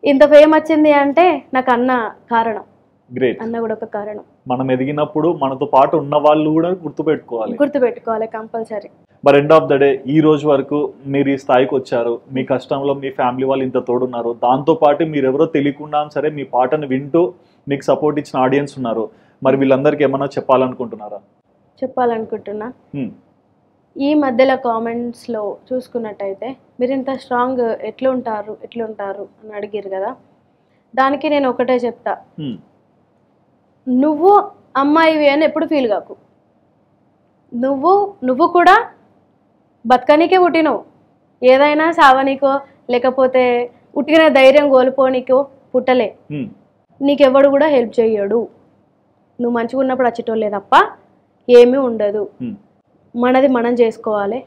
ఇంత ఫేమ్ వచ్చింది అంటే నాకు అన్న కారణం. గ్రేట్. అన్న కూడా ఒక కారణం. మనం ఎదిగినప్పుడు మనతో పాటు ఉన్న వాళ్ళు కూడా గుర్తుపెట్టుకోవాలి compulsory. But end of the day ఈ రోజు వరకు మీరు ఈ స్థాయికి వచ్చారు, మీ కష్టంలో మీ ఫ్యామిలీ వాళ్ళు ఇంత తోడున్నారు, దాంతో పాటు మీరు ఎవరో తెలియకుండా సరే మీ పాటను వింటూ మీకు సపోర్ట్ ఇచ్చిన ఆడియన్స్ ఉన్నారు. మరి వీళ్ళందరికీ ఏమన్నా చెప్పాలనుకుంటున్నారా? చెప్పాలనుకుంటున్నా. ఈ మధ్యలో కామెంట్స్లో చూసుకున్నట్టయితే మీరు ఇంత స్ట్రాంగ్ ఎట్లుంటారు అని అడిగారు కదా, దానికి నేను ఒకటే చెప్తా, నువ్వు అమ్మాయివి అని ఎప్పుడు ఫీల్ కాకు. నువ్వు కూడా బతకనికే పుట్టినవు, ఏదైనా సావనికో లేకపోతే ఉట్టిన ధైర్యం కోల్పోనికో పుట్టలే. నీకెవడు కూడా హెల్ప్ చేయడు. నువ్వు మంచిగా ఉన్నప్పుడు వచ్చేటోళ్ళే తప్ప ఏమీ ఉండదు. మనది మనం చేసుకోవాలి,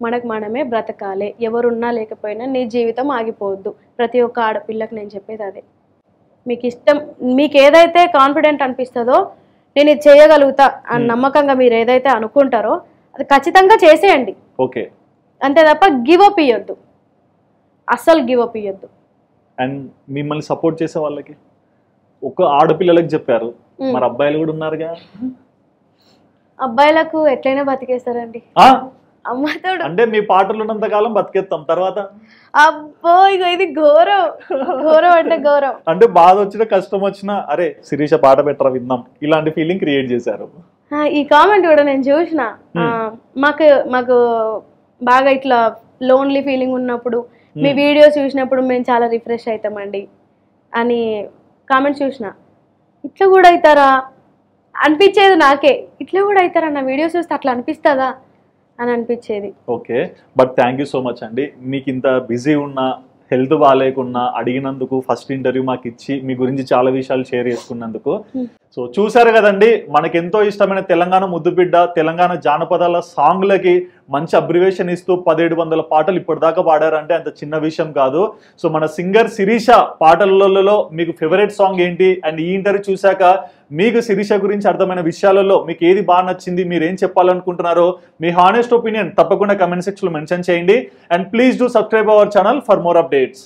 మనకు మనమే బ్రతకాలి. ఎవరున్నా లేకపోయినా నీ జీవితం ఆగిపోవద్దు. ప్రతి ఒక్క ఆడపిల్లకి నేను చెప్పేది అదే. మీకు ఇష్టం, మీకు ఏదైతే కాన్ఫిడెంట్ అనిపిస్తుందో నేను ఇది చేయగలుగుతా అని నమ్మకంగా మీరు ఏదైతే అనుకుంటారో అది ఖచ్చితంగా చేసేయండి. ఓకే, అంతే తప్ప గివ్ అప్ ఇవ్వద్దు, అస్సలు గివ్ అప్ ఇవ్వద్దు. అండ్ మిమ్మల్ని సపోర్ట్ చేసే వాళ్ళకి ఒక ఆడపిల్లలకు చెప్పారు, మరి అబ్బాయిలు కూడా ఉన్నారుగా. అబ్బాయిలకు ఎట్లయినా బతికేస్తారండి అమ్మాయితోడు. అంటే మీ పాటలు ఉన్నంత కాలం బతికేస్తాం, తర్వాత అబ్బో ఇక ఇది ఘోరం అంటే ఘోరం. అంటే బాధ వచ్చినా కష్టం వచ్చినా అరే శిరీష పాట పెట్టరా విందాం, ఇలాంటి ఫీలింగ్ క్రియేట్ చేశారు. ఈ కామెంట్ కూడా నేను చూసిన. మాకు బాగా ఇట్లా లోన్లీ ఫీలింగ్ ఉన్నప్పుడు మీ వీడియోస్ చూసినప్పుడు మేము చాలా రిఫ్రెష్ అవుతామండి అని కామెంట్స్ చూసిన. ఇట్లా కూడా అవుతారా అనిపించేది నాకే. ఇట్లా కూడా అవుతారా, నా వీడియోస్ చూస్తే అట్లా అనిపిస్తుందా అని అనిపించేది. Okay, but thank you so much అండి. మీకు ఇంత బిజీ ఉన్న హెల్త్ బాగాలేకున్నా అడిగినందుకు, ఫస్ట్ ఇంటర్వ్యూ మాకు ఇచ్చి మీ గురించి చాలా విషయాలు షేర్ చేసుకున్నందుకు. సో చూసారు కదండి, మనకెంతో ఇష్టమైన తెలంగాణ ముద్దుబిడ్డ తెలంగాణ జానపదాల సాంగ్లకి మంచి అబ్రివేషన్ ఇస్తూ 1700 పాటలు ఇప్పటిదాకా పాడారంటే అంత చిన్న విషయం కాదు. సో మన సింగర్ శిరీష పాటలలో మీకు ఫేవరెట్ సాంగ్ ఏంటి, అండ్ ఈ ఇంటర్వ్యూ చూశాక మీకు శిరీష గురించి అర్థమైన విషయాలలో మీకు ఏది బాగా నచ్చింది, మీరు ఏం చెప్పాలనుకుంటున్నారో మీ హానెస్ట్ ఒపీనియన్ తప్పకుండా కమెంట్ సెక్షన్ లో మెన్షన్ చేయండి. And please do subscribe our channel for more updates.